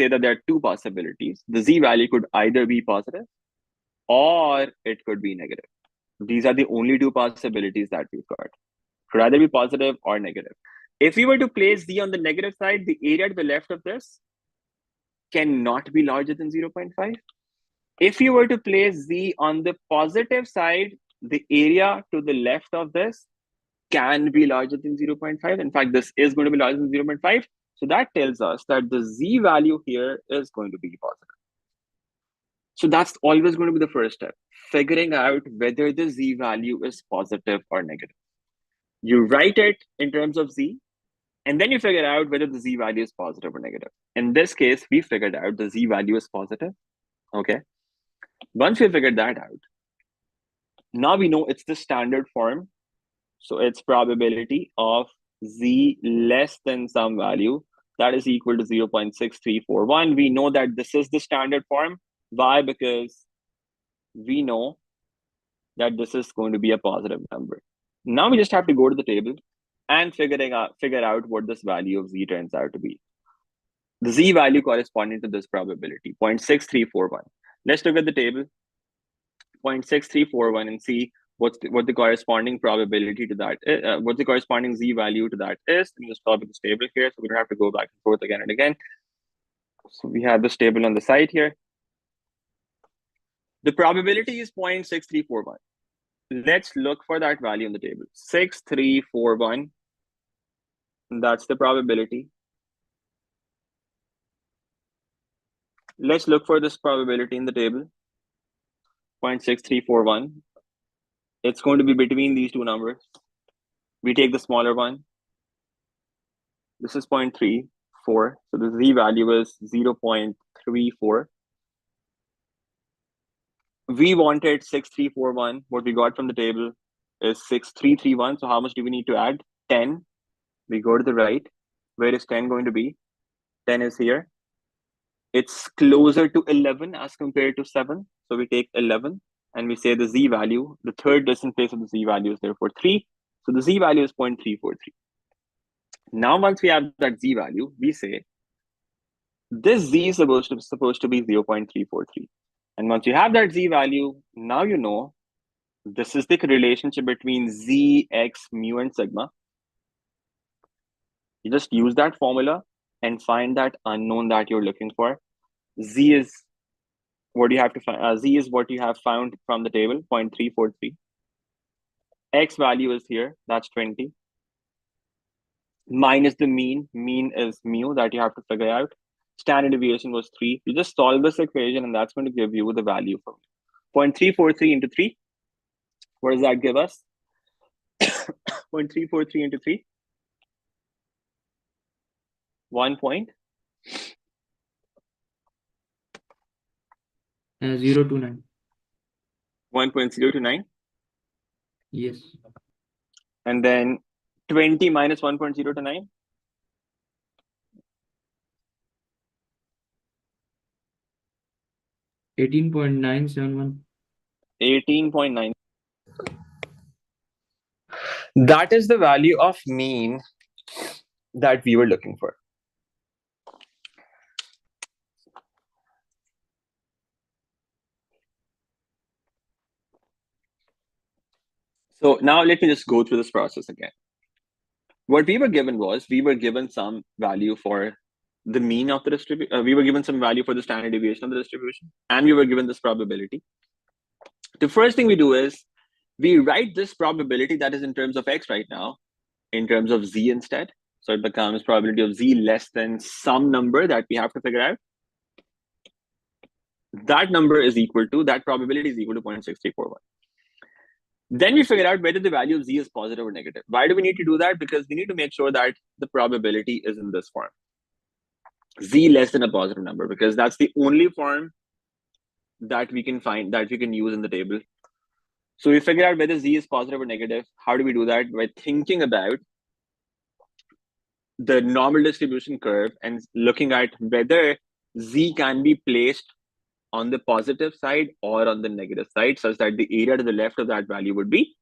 that there are two possibilities. The z value could either be positive or it could be negative. These are the only two possibilities that we've got. Could either be positive or negative. If we were to place z on the negative side, the area to the left of this cannot be larger than 0.5. If you were to place z on the positive side, the area to the left of this can be larger than 0.5. In fact, this is going to be larger than 0.5. So that tells us that the z value here is going to be positive. So that's always going to be the first step, figuring out whether the z value is positive or negative. You write it in terms of z, and then you figure out whether the z value is positive or negative. In this case, we figured out the z value is positive. Okay. Once we figured that out, now we know it's the standard form. So it's probability of z less than some value that is equal to 0.6341. We know that this is the standard form. Why? Because we know that this is going to be a positive number. Now we just have to go to the table and figure out what this value of z turns out to be. The z value corresponding to this probability, 0.6341. Let's look at the table, 0.6341, and see what the corresponding probability to that is, what the corresponding z value to that is. Let me just copy this table here, so we don't have to go back and forth again and again. So we have this table on the side here. The probability is 0.6341. Let's look for that value in the table. 6341. That's the probability. Let's look for this probability in the table. 0.6341. It's going to be between these two numbers. We take the smaller one. This is 0.34. So the z value is 0.34. We wanted 6341. What we got from the table is 6331. So how much do we need to add? 10. We go to the right. Where is 10 going to be? 10 is here. It's closer to 11 as compared to 7. So we take 11 and we say the z value, the third decimal place of the z value is therefore 3. So the z value is 0.343. Now, once we have that z value, we say this z is supposed to be 0.343. And once you have that z value, now you know this is the relationship between z, x, mu, and sigma. You just use that formula and find that unknown that you're looking for. Z is what you have to find. Z is what you have found from the table, 0.343. X value is here, that's 20. Minus the mean. Mean is mu that you have to figure out. Standard deviation was 3. You just solve this equation and that's going to give you the value from 0.343 into 3. What does that give us? 0.343 into 3. 029. 1.029. Yes. And then 20 minus 1.029. 18.971. 18.9. That is the value of mean that we were looking for. So now let me just go through this process again. What we were given was, we were given some value for the mean of the distribution. We were given some value for the standard deviation of the distribution, and we were given this probability. The first thing we do is we write this probability that is in terms of x right now in terms of z instead. So it becomes probability of z less than some number that we have to figure out. That number is equal to, that probability is equal to 0.6341. Then we figure out whether the value of z is positive or negative. Why do we need to do that? Because we need to make sure that the probability is in this form. Z less than a positive number, because that's the only form that we can find, that we can use in the table. So we figure out whether z is positive or negative. How do we do that? By thinking about the normal distribution curve and looking at whether z can be placed on the positive side or on the negative side, such that the area to the left of that value would be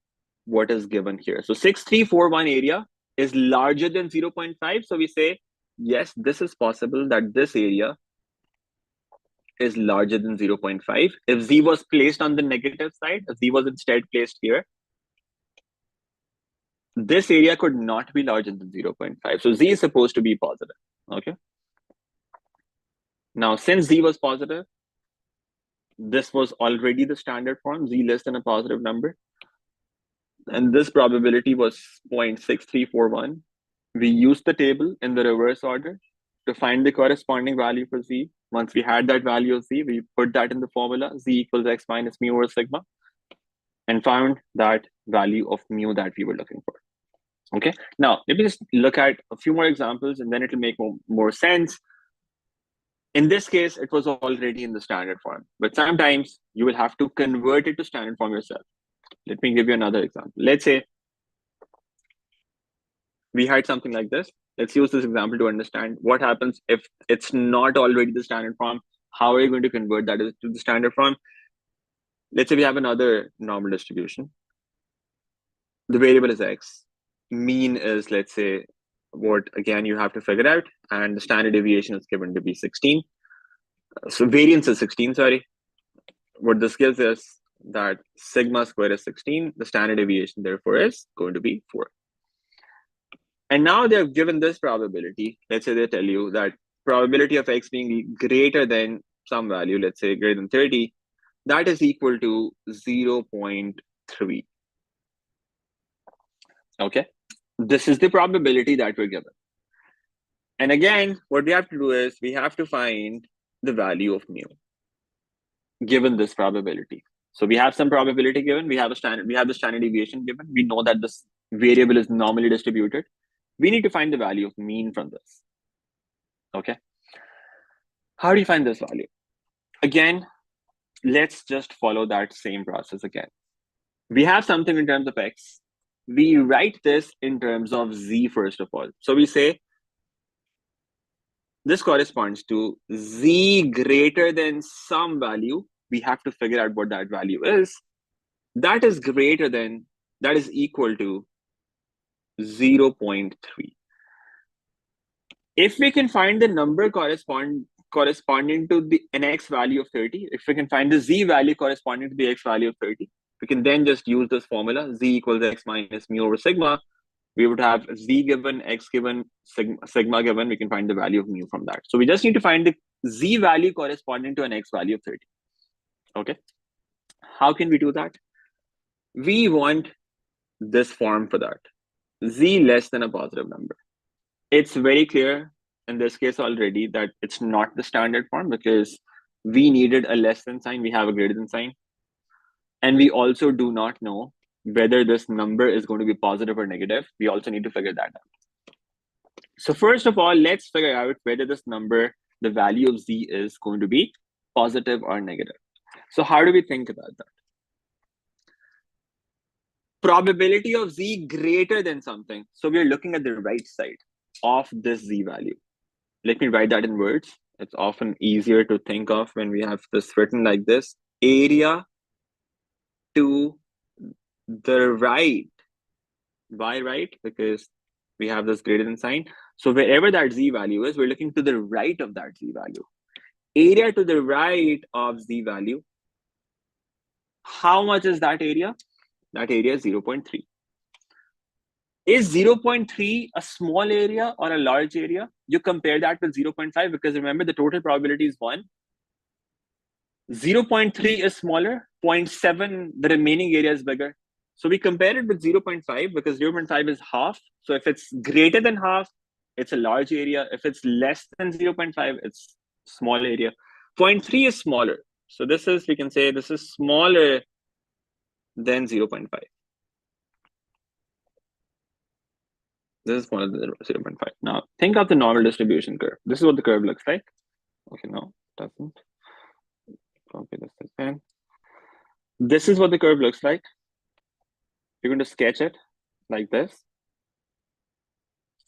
what is given here. So 6341 area is larger than 0.5. So we say, yes, this is possible that this area is larger than 0.5. If z was placed on the negative side, if z was instead placed here, this area could not be larger than 0.5. So z is supposed to be positive. Okay. Now, since z was positive, this was already the standard form, z less than a positive number. And this probability was 0.6341. We used the table in the reverse order to find the corresponding value for z. Once we had that value of z, we put that in the formula, z equals x minus mu over sigma, and found that value of mu that we were looking for. Okay, now let me just look at a few more examples and then it'll make more sense. In this case, it was already in the standard form, but sometimes you will have to convert it to standard form yourself. Let me give you another example. Let's say we had something like this. Let's use this example to understand what happens if it's not already the standard form. How are you going to convert that to the standard form? Let's say we have another normal distribution. The variable is x. mean is, let's say, what again you have to figure out, and the standard deviation is given to be 16. So variance is 16, sorry. What this gives us that sigma square is 16, the standard deviation therefore is going to be 4. And now they've given this probability. Let's say they tell you that probability of x being greater than some value, let's say greater than 30, that is equal to 0.3. Okay, this is the probability that we're given. And again, what we have to do is we have to find the value of mu given this probability. So we have some probability given, we have the standard deviation given, we know that this variable is normally distributed. We need to find the value of mean from this. Okay, how do you find this value? Again, let's just follow that same process again. We have something in terms of x. We write this in terms of z first of all. So we say this corresponds to z greater than some value. We have to figure out what that value is. That is greater than, that is equal to 0.3. If we can find the number corresponding to an x value of 30, if we can find the z value corresponding to the x value of 30, we can then just use this formula, z equals x minus mu over sigma. We would have z given, x given, sigma given. We can find the value of mu from that. So we just need to find the z value corresponding to an x value of 30. Okay, how can we do that? We want this form for that, z less than a positive number. It's very clear in this case already that it's not the standard form because we needed a less than sign, we have a greater than sign. And we also do not know whether this number is going to be positive or negative. We also need to figure that out. So first of all, let's figure out whether this number, the value of z, is going to be positive or negative. So how do we think about that? Probability of z greater than something. So we're looking at the right side of this z value. Let me write that in words. It's often easier to think of when we have this written like this. Area to the right. Why right? Because we have this greater than sign. So wherever that z value is, we're looking to the right of that z value. Area to the right of z value. How much is that area? That area is 0.3. Is 0.3 a small area or a large area? You compare that with 0.5 because remember the total probability is 1. 0.3 is smaller, 0.7, the remaining area is bigger. So we compare it with 0.5 because 0.5 is half. So if it's greater than half, it's a large area. If it's less than 0.5, it's small area. 0.3 is smaller. So this is, we can say this is smaller than 0.5. This is smaller than 0.5. Now think of the normal distribution curve. This is what the curve looks like. Okay, no, it doesn't. Okay, this is fine. This is what the curve looks like. You're going to sketch it like this.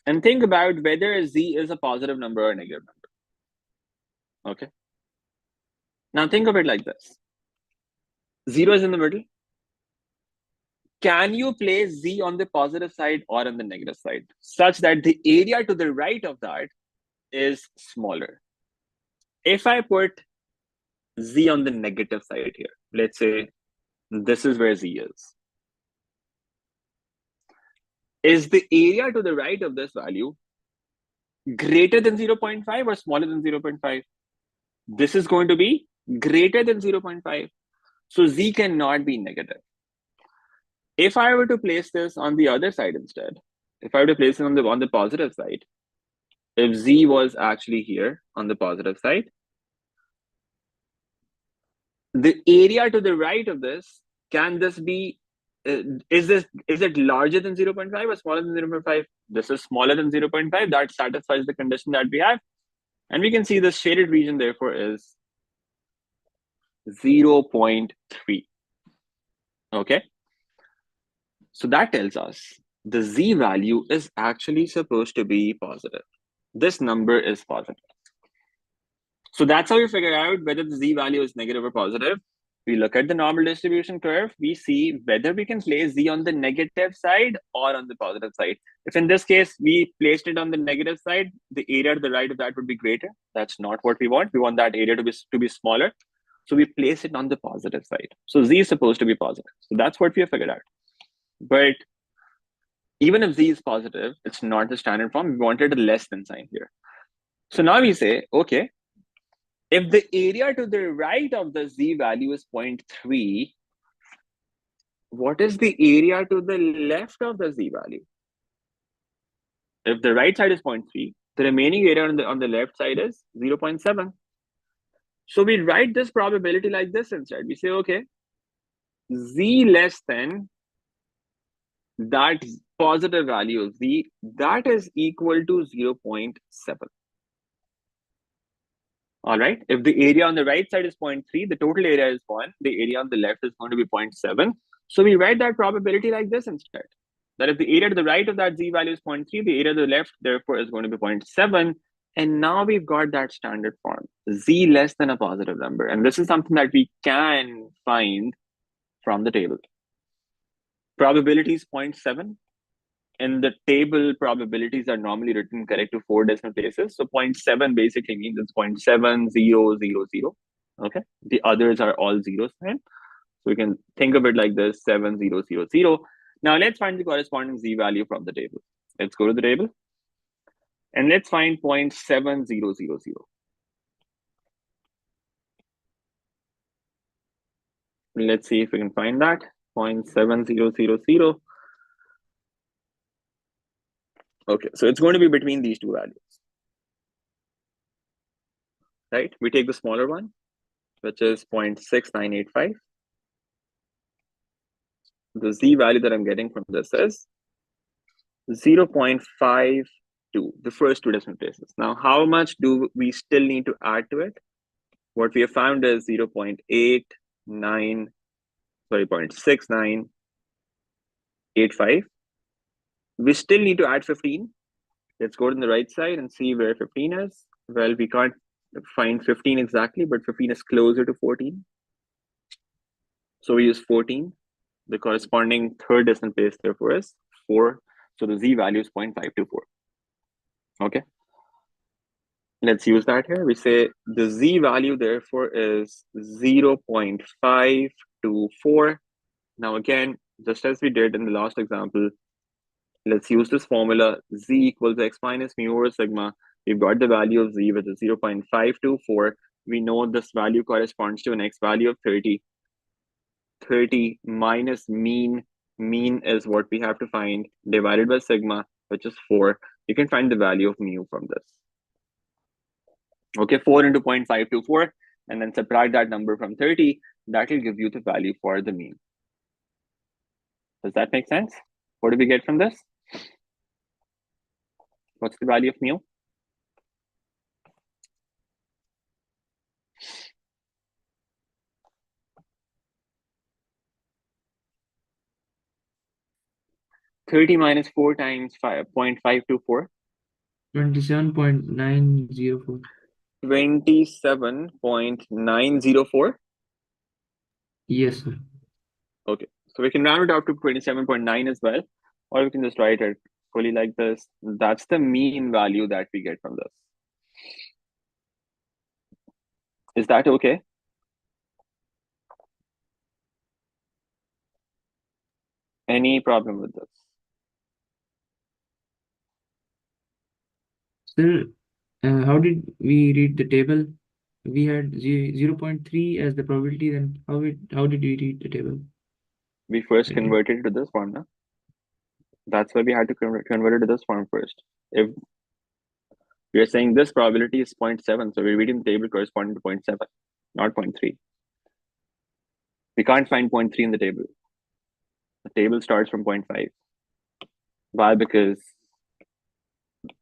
And think about whether z is a positive number or a negative number. Okay. Now think of it like this. 0 is in the middle. Can you place z on the positive side or on the negative side such that the area to the right of that is smaller? If I put z on the negative side here, let's say this is where z is. Is the area to the right of this value greater than 0.5 or smaller than 0.5? This is going to be greater than 0.5. So z cannot be negative. If I were to place this on the other side instead, if I were to place it on the positive side, if z was actually here on the positive side, the area to the right of this, can this be, is it larger than 0.5 or smaller than 0.5? This is smaller than 0.5. That satisfies the condition that we have. And we can see this shaded region therefore is 0.3. Okay. So that tells us the z value is actually supposed to be positive. This number is positive. So that's how we figure out whether the z value is negative or positive. we look at the normal distribution curve, we see whether we can place Z on the negative side or on the positive side. If in this case, we placed it on the negative side, the area to the right of that would be greater. That's not what we want. We want that area to be smaller. So we place it on the positive side. So Z is supposed to be positive. So that's what we have figured out. But even if Z is positive, it's not the standard form. We wanted a less than sign here. So now we say, okay, if the area to the right of the Z value is 0.3, what is the area to the left of the Z value? If the right side is 0.3, the remaining area on the left side is 0.7. So we write this probability like this instead. We say, okay, Z less than that positive value of Z, that is equal to 0.7. All right. If the area on the right side is 0.3, the total area is 1. The area on the left is going to be 0.7. So we write that probability like this instead. That if the area to the right of that Z value is 0.3, the area to the left, therefore, is going to be 0.7. And now we've got that standard form, Z less than a positive number. And this is something that we can find from the table. Probability is 0.7. In the table, probabilities are normally written correct to 4 decimal places. So 0.7 basically means it's 0.70000. Okay. The others are all zeros then. So we can think of it like this, 7000. Now let's find the corresponding Z value from the table. Let's go to the table. And let's find 0.7000. Let's see if we can find that. 0.7000. Okay, so it's going to be between these two values. Right? We take the smaller one, which is 0.6985. The Z value that I'm getting from this is 0.52, the first two decimal places. Now, how much do we still need to add to it? What we have found is 0.6985. We still need to add 15. Let's go to the right side and see where 15 is. Well, we can't find 15 exactly, but 15 is closer to 14. So we use 14. The corresponding third decimal place, therefore, is 4. So the Z value is 0.524. Okay. Let's use that here. We say the Z value, therefore, is 0.524. Now, again, just as we did in the last example, let's use this formula, Z equals X minus mu over sigma. We've got the value of Z, which is 0.524. We know this value corresponds to an X value of 30. 30 minus mean. Mean is what we have to find, divided by sigma, which is 4. You can find the value of mu from this. Okay, 4 into 0.524, and then subtract that number from 30. That will give you the value for the mean. Does that make sense? What do we get from this? What's the value of mu? $30 minus 4 times 0.524. 27.904. 27.904. Yes, sir. Okay, so we can round it up to 27.9 as well, or we can just write it fully like this. That's the mean value that we get from this. Is that okay? Any problem with this? Sir, how did we read the table? We had 0.3 as the probability, then how did we read the table? We first Okay. converted it to this form, no? That's why we had to convert it to this form first. If we are saying this probability is 0.7, so we're reading the table corresponding to 0.7, not 0.3. We can't find 0.3 in the table. The table starts from 0.5. Why? Because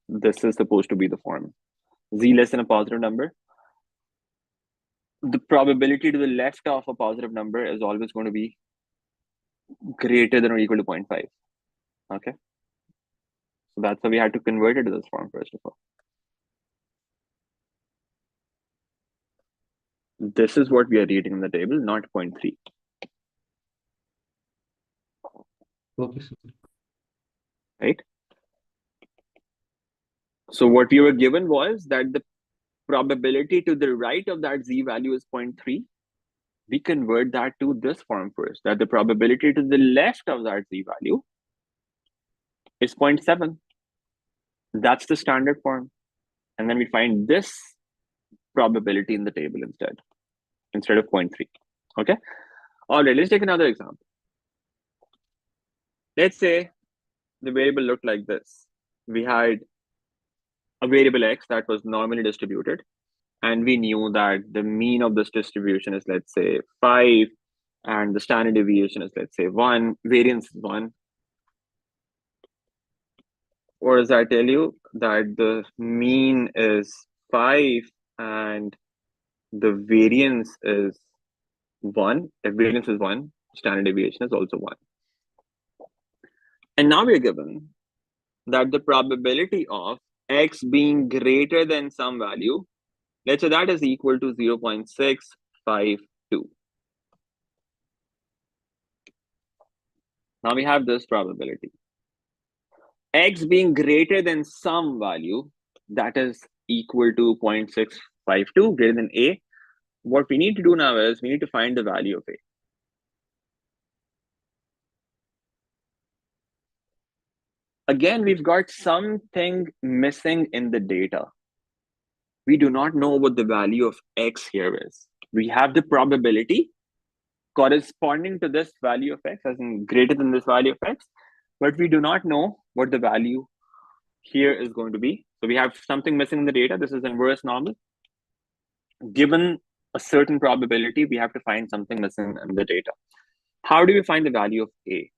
this is supposed to be the form. Z less than a positive number. The probability to the left of a positive number is always going to be greater than or equal to 0.5. Okay. So that's why we had to convert it to this form first of all. This is what we are reading in the table, not 0.3. Okay, sir. Right? So what we were given was that the probability to the right of that z value is 0.3. We convert that to this form first, that the probability to the left of that z value is 0.7. That's the standard form. And then we find this probability in the table instead of 0.3. Okay. All right, let's take another example. Let's say the variable looked like this. We had a variable x that was normally distributed, and we knew that the mean of this distribution is, let's say, 5, and the standard deviation is, let's say, 1, variance is 1. Or as I tell you, that the mean is 5 and the variance is 1. If variance is 1, standard deviation is also 1. And now we're given that the probability of x being greater than some value, let's say that is equal to 0.652. Now we have this probability. X being greater than some value that is equal to 0.652, greater than a. What we need to do now is we need to find the value of a. Again, we've got something missing in the data. We do not know what the value of x here is. We have the probability corresponding to this value of x, as in greater than this value of x, but we do not know what the value here is going to be. So we have something missing in the data. This is inverse normal. Given a certain probability, we have to find something missing in the data. How do we find the value of a?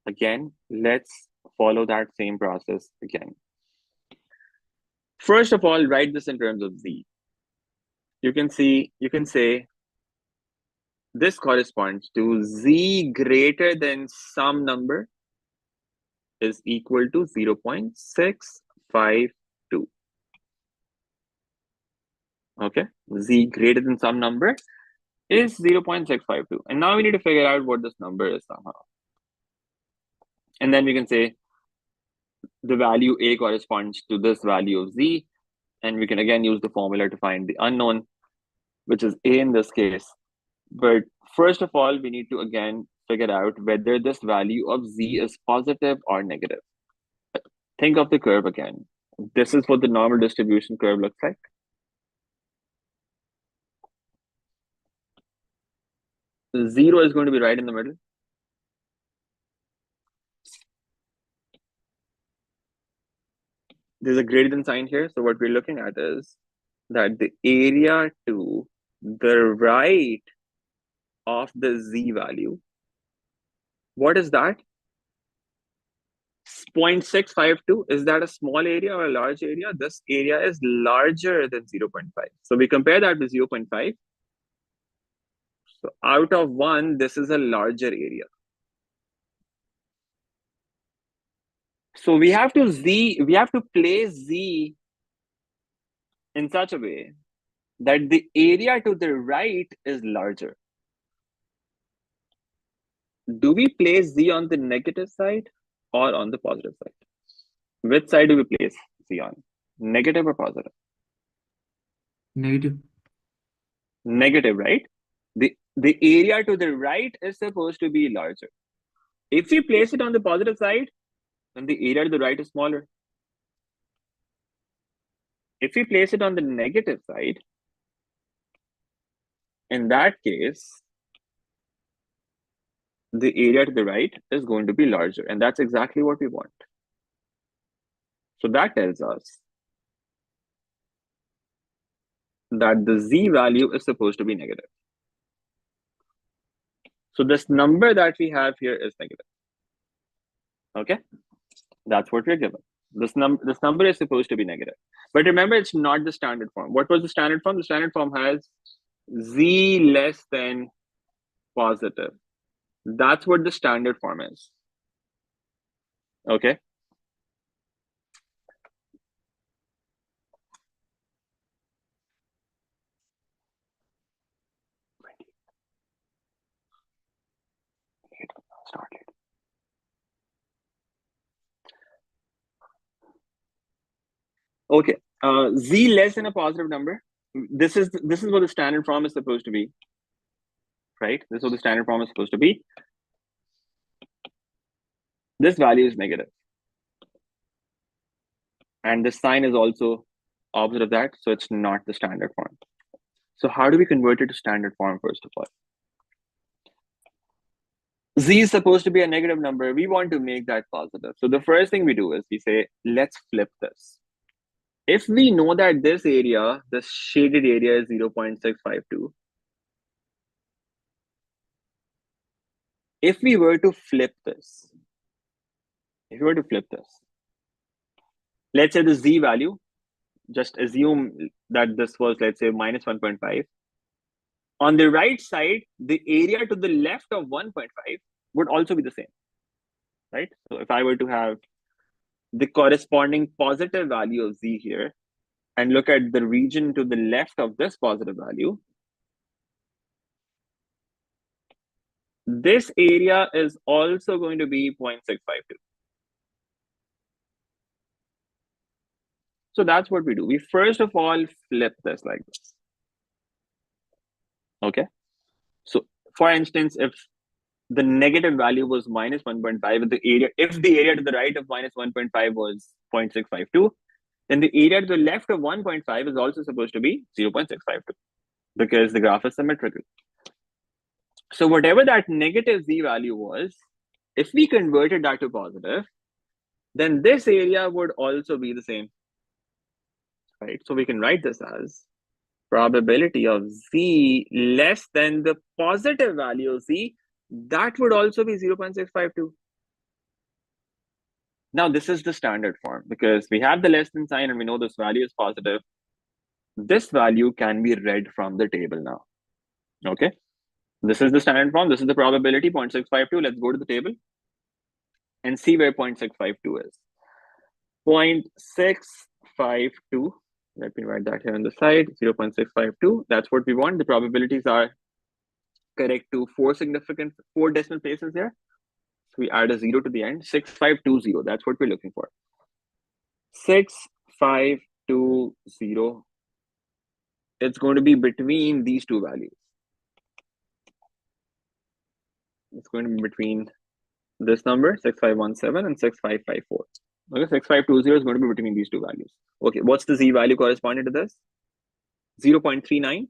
Again, let's follow that same process again. First of all, write this in terms of z. You can say this corresponds to z greater than some number is equal to 0.652. Okay, z greater than some number is 0.652. And now we need to figure out what this number is somehow. And then we can say the value a corresponds to this value of z. And we can again use the formula to find the unknown, which is a in this case. But first of all, we need to again figure out whether this value of z is positive or negative. Think of the curve again. This is what the normal distribution curve looks like. The 0 is going to be right in the middle. There's a greater than sign here. So what we're looking at is that the area to the right of the z value, what is that? 0.652. Is that a small area or a large area? This area is larger than 0.5. So we compare that with 0.5. So out of 1, this is a larger area. So we have to place z in such a way that the area to the right is larger. Do we place z on the negative side or on the positive side? Which side do we place z on? Negative or positive? Negative. Negative, right? The area to the right is supposed to be larger. If we place it on the positive side, then the area to the right is smaller. If we place it on the negative side, in that case, the area to the right is going to be larger, and that's exactly what we want. So that tells us that the z value is supposed to be negative. So this number that we have here is negative. Okay, that's what we're given. This number is supposed to be negative. But remember, it's not the standard form. What was the standard form? The standard form has z less than positive. That's what the standard form is. Okay. Start late. Okay. Z less than a positive number. This is what the standard form is supposed to be, right? This is what the standard form is supposed to be. This value is negative, and the sign is also opposite of that, so it's not the standard form. So how do we convert it to standard form first of all? Z is supposed to be a negative number. We want to make that positive. So the first thing we do is we say, let's flip this. If we know that this area, the shaded area is 0.652, if we were to flip this, let's say the Z value, just assume that this was, let's say, minus 1.5. On the right side, the area to the left of 1.5 would also be the same, right? So if I were to have the corresponding positive value of Z here, and look at the region to the left of this positive value, this area is also going to be 0.652. So that's what we do. We first of all flip this like this. Okay. So for instance, if the negative value was minus 1.5, if the area to the right of minus 1.5 was 0.652, then the area to the left of 1.5 is also supposed to be 0.652 because the graph is symmetrical. So whatever that negative Z value was, if we converted that to positive, then this area would also be the same, right? So we can write this as probability of Z less than the positive value of Z, that would also be 0.652. Now this is the standard form because we have the less than sign and we know this value is positive. This value can be read from the table now. Okay. This is the standard form. This is the probability 0.652. Let's go to the table and see where 0.652 is. 0.652. Let me write that here on the side. 0.652. That's what we want. The probabilities are correct to four decimal places here. So we add a 0 to the end. 6520. That's what we're looking for. 6520. It's going to be between these two values. It's going to be between this number 6517 and 6554. Okay, 6520 is going to be between these two values. Okay, what's the Z value corresponding to this? 0.39.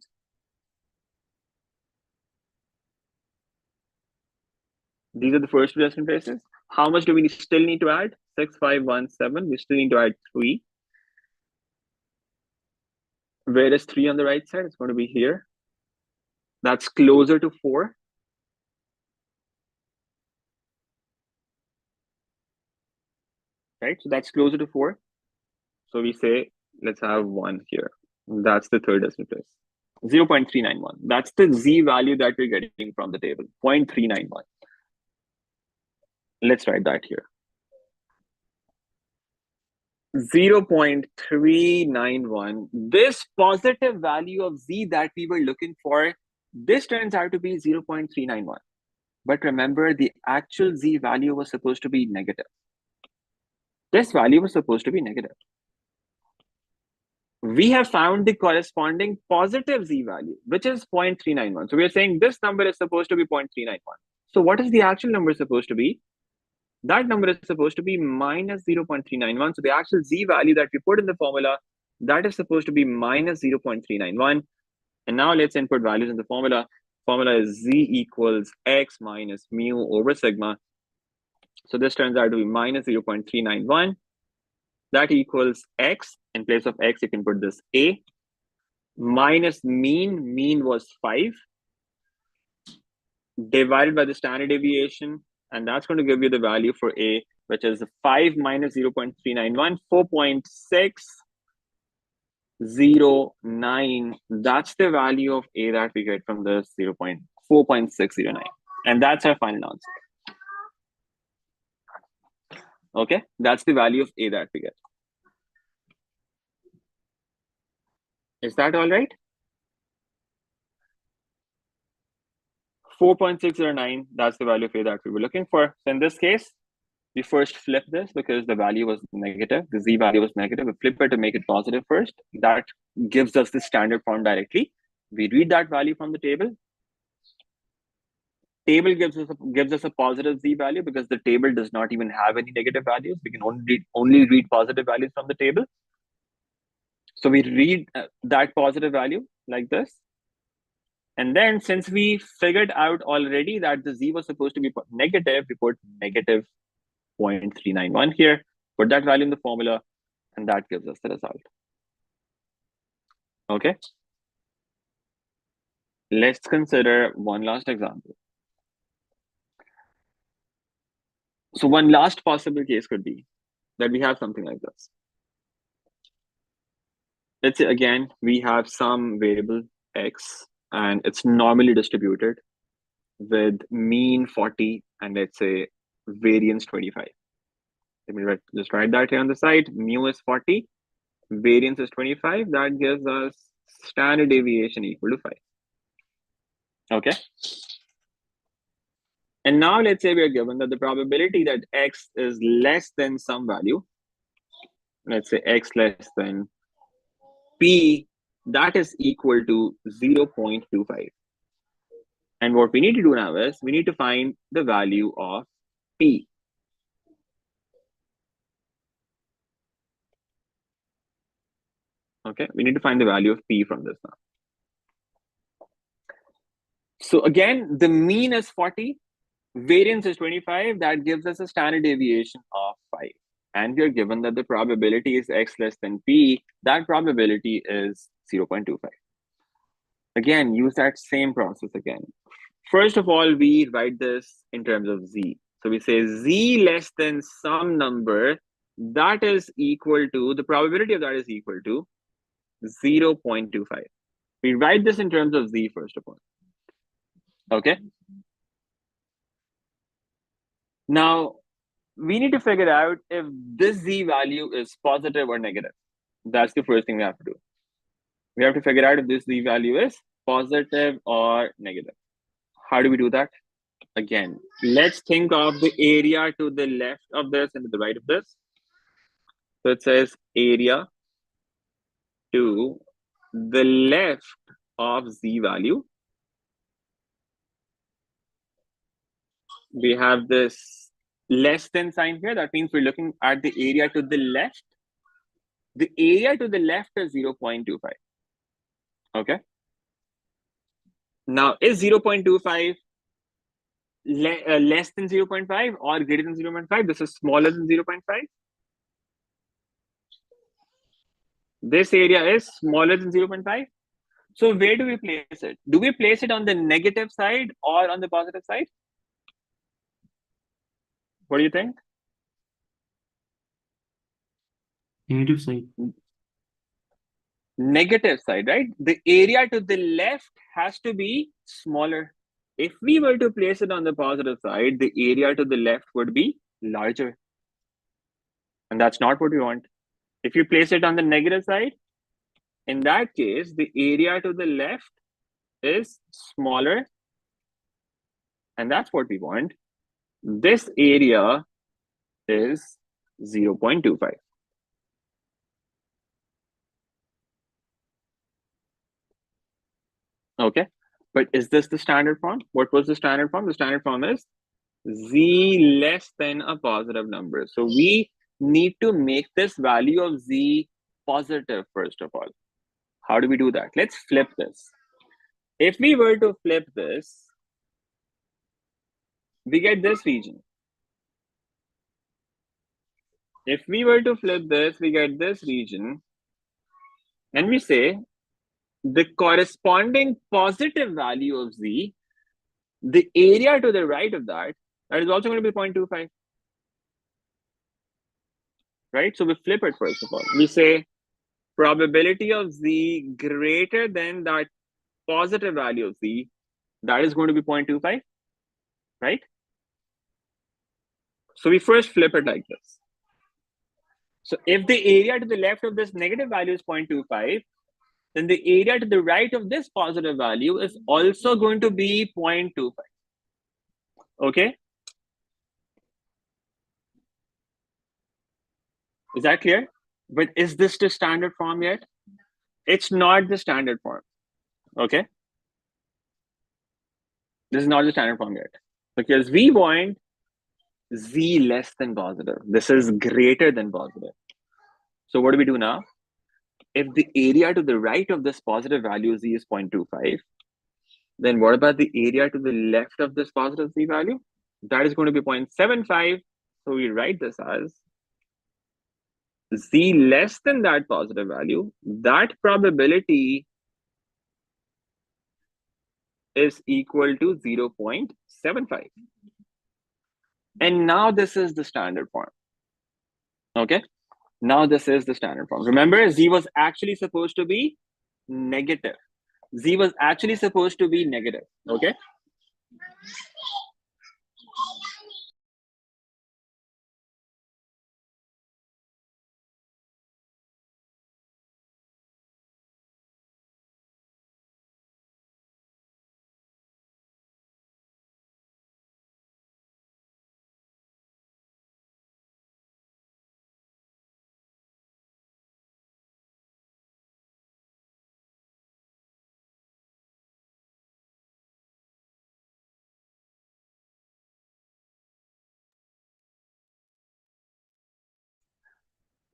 These are the first two decimal places. How much do we still need to add? 6517. We still need to add 3. Where is 3 on the right side? It's going to be here. That's closer to 4. Right, so that's closer to 4. So we say, let's have 1 here. That's the third decimal place. 0.391. That's the Z value that we're getting from the table. 0.391. Let's write that here. 0.391. This positive value of Z that we were looking for, this turns out to be 0.391. But remember, the actual Z value was supposed to be negative. This value was supposed to be negative. We have found the corresponding positive Z value, which is 0.391. So we are saying this number is supposed to be 0.391. So what is the actual number supposed to be? That number is supposed to be minus 0.391. So the actual Z value that we put in the formula, that is supposed to be minus 0.391. And now let's input values in the formula. Formula is Z equals X minus mu over sigma. So this turns out to be minus 0.391. That equals X. In place of X, you can put this A. Minus mean. Mean was 5. Divided by the standard deviation. And that's going to give you the value for A, which is 5 minus 0.391, 4.609. That's the value of A that we get from this 4.609. And that's our final answer. Okay, that's the value of A that we get. Is that all right? 4.609, that's the value of A that we were looking for. So in this case, we first flip this because the value was negative, the Z value was negative. We flip it to make it positive first. That gives us the standard form directly. We read that value from the table. Table gives us a positive Z value because the table does not even have any negative values. We can only read positive values from the table. So we read that positive value like this. And then since we figured out already that the Z was supposed to be negative, we put negative 0.391 here, put that value in the formula, and that gives us the result. Okay. Let's consider one last example. So one last possible case could be that we have something like this. Let's say again, we have some variable X and it's normally distributed with mean 40 and let's say variance 25. Let me just write that here on the side. Mu is 40, variance is 25. That gives us standard deviation equal to 5. Okay. And now let's say we are given that the probability that X is less than some value, let's say X less than P, that is equal to 0.25. And what we need to do now is we need to find the value of P. Okay, we need to find the value of P from this now. So again, the mean is 40, variance is 25, that gives us a standard deviation of 5. And we are given that the probability is X less than P, that probability is 0.25. Again, use that same process again. First of all, we write this in terms of Z. So we say Z less than some number, that is equal to, the probability of that is equal to 0.25. We write this in terms of Z first of all. Okay. Now, we need to figure out if this Z value is positive or negative. That's the first thing we have to do. We have to figure out if this Z value is positive or negative. How do we do that? Again, let's think of the area to the left of this and to the right of this. So it says area to the left of Z value. We have this less than sign here. That means we're looking at the area to the left. The area to the left is 0.25. Okay. Now, is 0.25 less than 0.5 or greater than 0.5? This is smaller than 0.5. This area is smaller than 0.5. So where do we place it? Do we place it on the negative side or on the positive side? What do you think? Negative side. Negative side, right? The area to the left has to be smaller. If we were to place it on the positive side, the area to the left would be larger. And that's not what we want. If you place it on the negative side, in that case, the area to the left is smaller. And that's what we want. This area is 0.25. Okay. But is this the standard form? What was the standard form? The standard form is Z less than a positive number. So we need to make this value of Z positive first of all. How do we do that? Let's flip this. If we were to flip this, we get this region. If we were to flip this, we get this region. And we say the corresponding positive value of Z, the area to the right of that, that is also going to be 0.25. Right? So we flip it first of all. We say probability of Z greater than that positive value of Z, that is going to be 0.25. Right? So we first flip it like this. So if the area to the left of this negative value is 0.25, then the area to the right of this positive value is also going to be 0.25. Okay? Is that clear? But is this the standard form yet? It's not the standard form. Okay? This is not the standard form yet. Because we want z less than positive. This is greater than positive. So what do we do now? If the area to the right of this positive value z is 0.25, then what about the area to the left of this positive z value? That is going to be 0.75. So we write this as z less than that positive value. That probability is equal to 0.75. And now this is the standard form. Okay? Now this is the standard form. Remember, z was actually supposed to be negative. Z was actually supposed to be negative. Okay?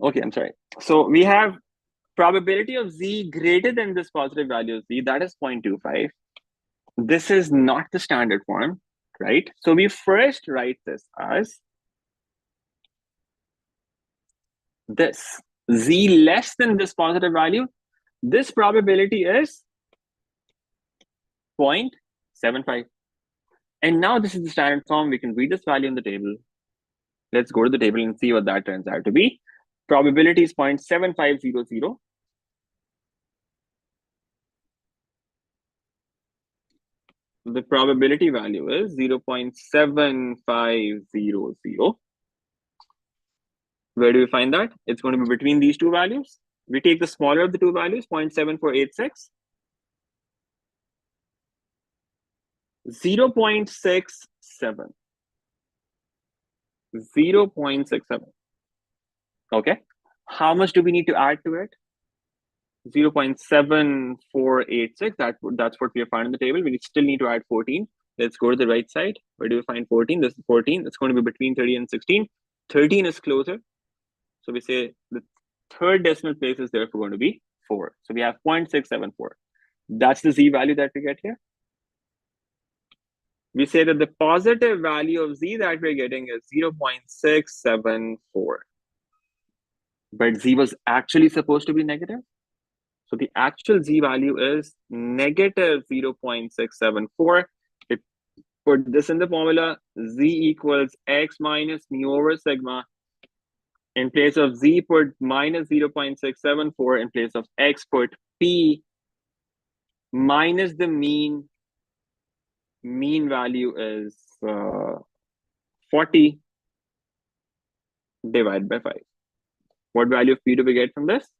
Okay, I'm sorry. So we have probability of z greater than this positive value of z, that is 0.25. This is not the standard form, right? So we first write this as this. Z less than this positive value, this probability is 0.75. And now this is the standard form. We can read this value in the table. Let's go to the table and see what that turns out to be. Probability is 0.7500. The probability value is 0.7500. Where do we find that? It's going to be between these two values. We take the smaller of the two values, 0.7486, 0.67. 0.67. Okay. How much do we need to add to it? 0.7486. That's what we have found in the table. We still need to add 14. Let's go to the right side. Where do we find 14? This is 14. It's going to be between 30 and 16. 13 is closer. So we say the third decimal place is therefore going to be 4. So we have 0.674. That's the z value that we get here. We say that the positive value of z that we're getting is 0.674. But z was actually supposed to be negative. So the actual z value is negative 0.674. If put this in the formula, z equals x minus mu over sigma. In place of z, put minus 0.674. In place of x, put p minus the mean. Mean value is 40 divided by 5. What value of p do we get from this?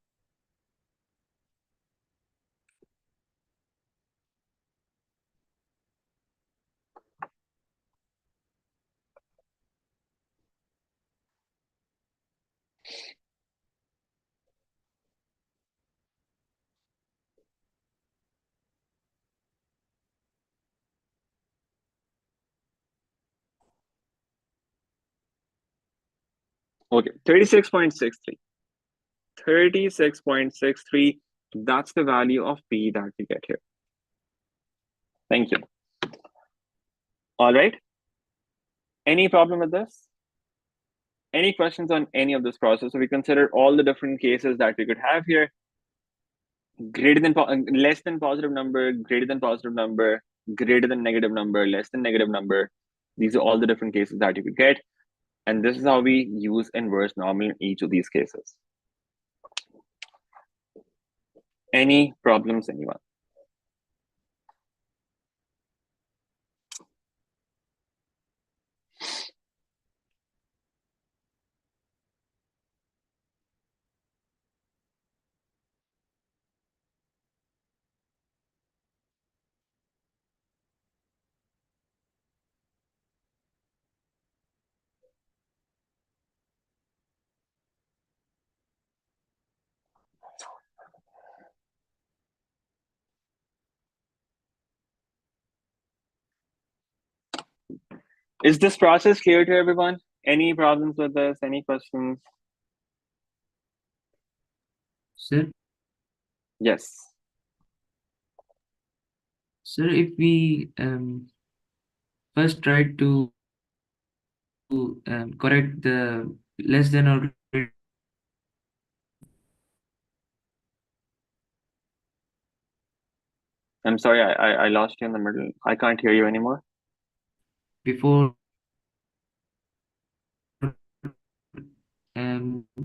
Okay, 36.63. 36.63. That's the value of p that we get here. Thank you. All right. Any problem with this? Any questions on any of this process? So we consider all the different cases that we could have here. Greater than, less than positive number, greater than positive number, greater than negative number, less than negative number. These are all the different cases that you could get. And this is how we use inverse normal in each of these cases. Any problems, anyone? Is this process clear to everyone? Any problems with this? Any questions? Sir, Yes. sir, if we first try to correct the less than or greater I'm sorry, I lost you in the middle. I can't hear you anymore. before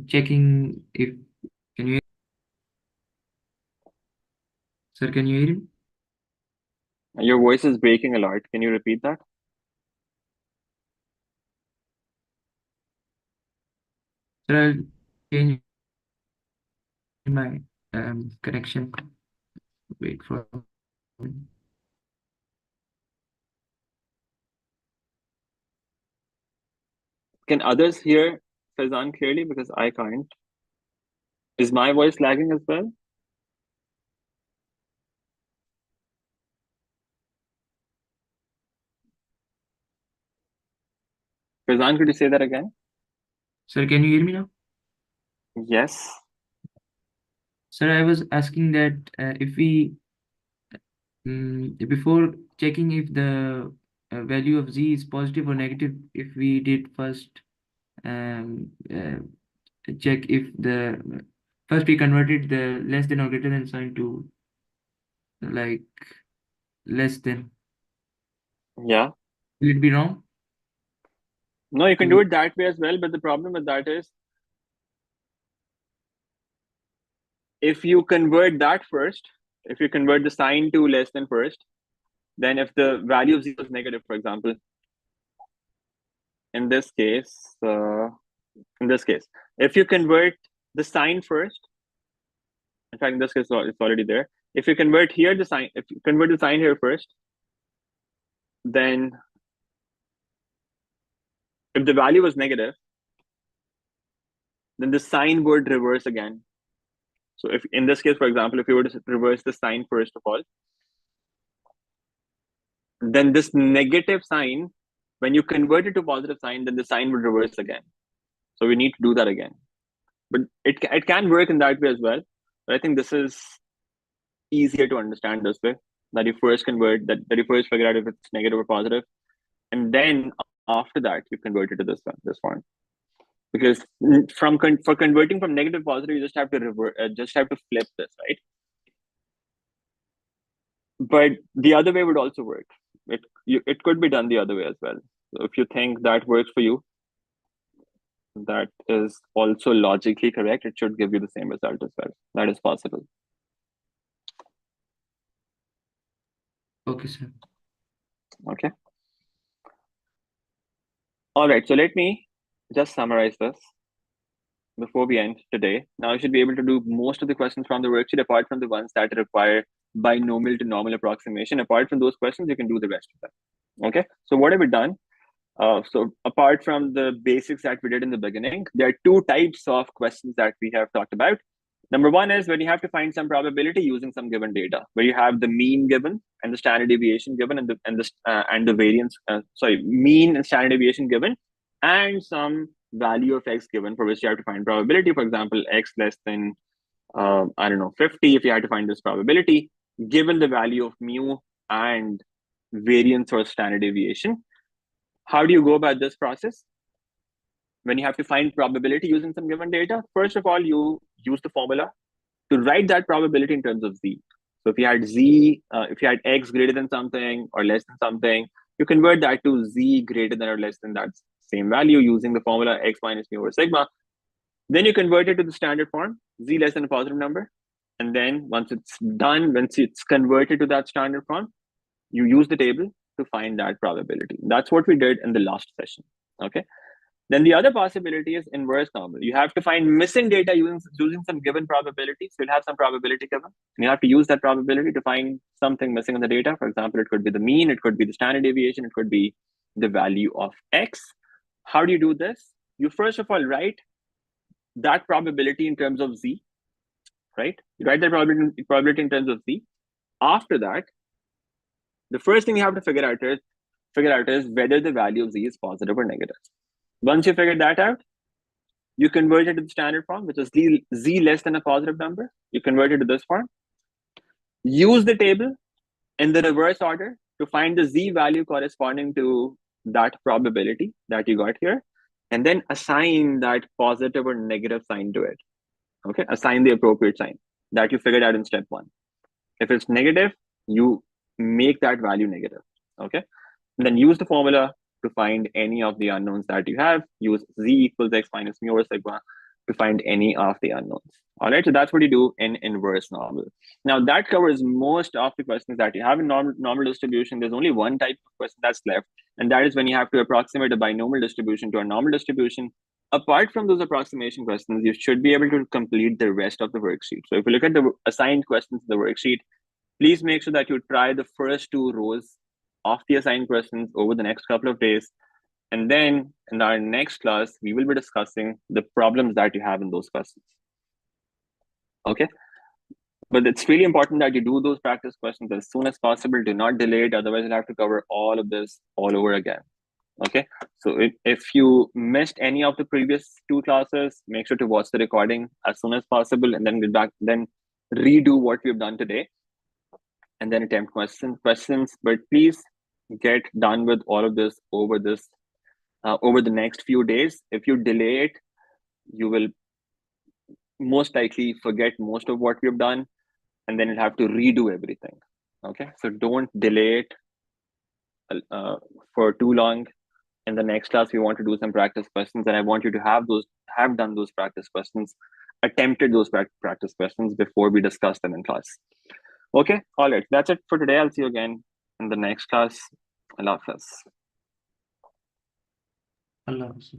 checking if can you sir, can you hear me? Your voice is breaking a lot. Can you repeat that? Sir, I'll change my connection. Wait for me. Can others hear Faizan clearly? Because I can't. Is my voice lagging as well? Faizan, could you say that again? Sir, can you hear me now? Yes. Sir, I was asking that if we before checking if the value of z is positive or negative, if we did first check if the first we converted the less than or greater than sign to like less than, Yeah. will it be wrong? No, you can do it that way as well. But the problem with that is if you convert that first, if you convert the sign to less than first, then if the value of z is negative, for example, in this case, if you convert the sign first, in fact, in this case, it's already there. If you convert here the sign, if you convert the sign here first, then if the value was negative, then the sign would reverse again. So if in this case, for example, if you were to reverse the sign first of all, then this negative sign, when you convert it to positive sign, then the sign would reverse again. So we need to do that again. But it can work in that way as well. But I think this is easier to understand this way, that you first convert, that you first figure out if it's negative or positive, and then after that you convert it to this form. Because for converting from negative to positive, you just have to flip this, right? But the other way would also work. It could be done the other way as well. So if you think that works for you, that is also logically correct. It should give you the same result as well. That is possible. Okay, sir. Okay. All right. So let me just summarize this before we end today. Now you should be able to do most of the questions from the worksheet, apart from the ones that require binomial to normal approximation. Apart from those questions, you can do the rest of them. Okay. So what have we done? So apart from the basics that we did in the beginning, there are two types of questions that we have talked about. Number one is when you have to find some probability using some given data, where you have the mean given and the standard deviation given and the variance, mean and standard deviation given, and some value of x given for which you have to find probability. For example, x less than 50. If you had to find this probability, given the value of mu and variance or standard deviation. How do you go about this process? When you have to find probability using some given data, first of all, you use the formula to write that probability in terms of z. So if you had x greater than something or less than something, you convert that to z greater than or less than that same value using the formula x minus mu over sigma. Then you convert it to the standard form, z less than a positive number. And then once it's done, once it's converted to that standard form, you use the table to find that probability. That's what we did in the last session. Okay. Then the other possibility is inverse normal. You have to find missing data using some given probability. So you'll have some probability given, and you have to use that probability to find something missing in the data. For example, it could be the mean, it could be the standard deviation, it could be the value of x. How do you do this? You first of all write that probability in terms of z, right? You write that probability in terms of z. After that, the first thing you have to figure out is figure out is whether the value of z is positive or negative. Once you figure that out, you convert it to the standard form, which is z less than a positive number. You convert it to this form. Use the table in the reverse order to find the z value corresponding to that probability that you got here, and then assign that positive or negative sign to it. Okay, assign the appropriate sign that you figured out in step 1. If it's negative, you make that value negative. Okay, and then use the formula to find any of the unknowns that you have. Use z equals x minus mu over sigma to find any of the unknowns. All right, so that's what you do in inverse normal. Now that covers most of the questions that you have in normal distribution. There's only one type of question that's left, and that is when you have to approximate a binomial distribution to a normal distribution. Apart from those approximation questions, you should be able to complete the rest of the worksheet. So if you look at the assigned questions in the worksheet, please make sure that you try the first 2 rows of the assigned questions over the next couple of days. And then in our next class, we will be discussing the problems that you have in those questions. Okay. But it's really important that you do those practice questions as soon as possible. Do not delay it. Otherwise, you'll have to cover all of this all over again. Okay. So if you missed any of the previous 2 classes, make sure to watch the recording as soon as possible and then get back, then redo what we've done today and then attempt questions. But please get done with all of this over the next few days. If you delay it, you will most likely forget most of what we've done, and then you'll have to redo everything. Okay, so don't delay it for too long. In the next class, we want to do some practice questions, and I want you to have done those practice questions, attempted those practice questions before we discuss them in class. Okay, all right, that's it for today. I'll see you again in the next class. Allah Hafiz. Allah Hafiz.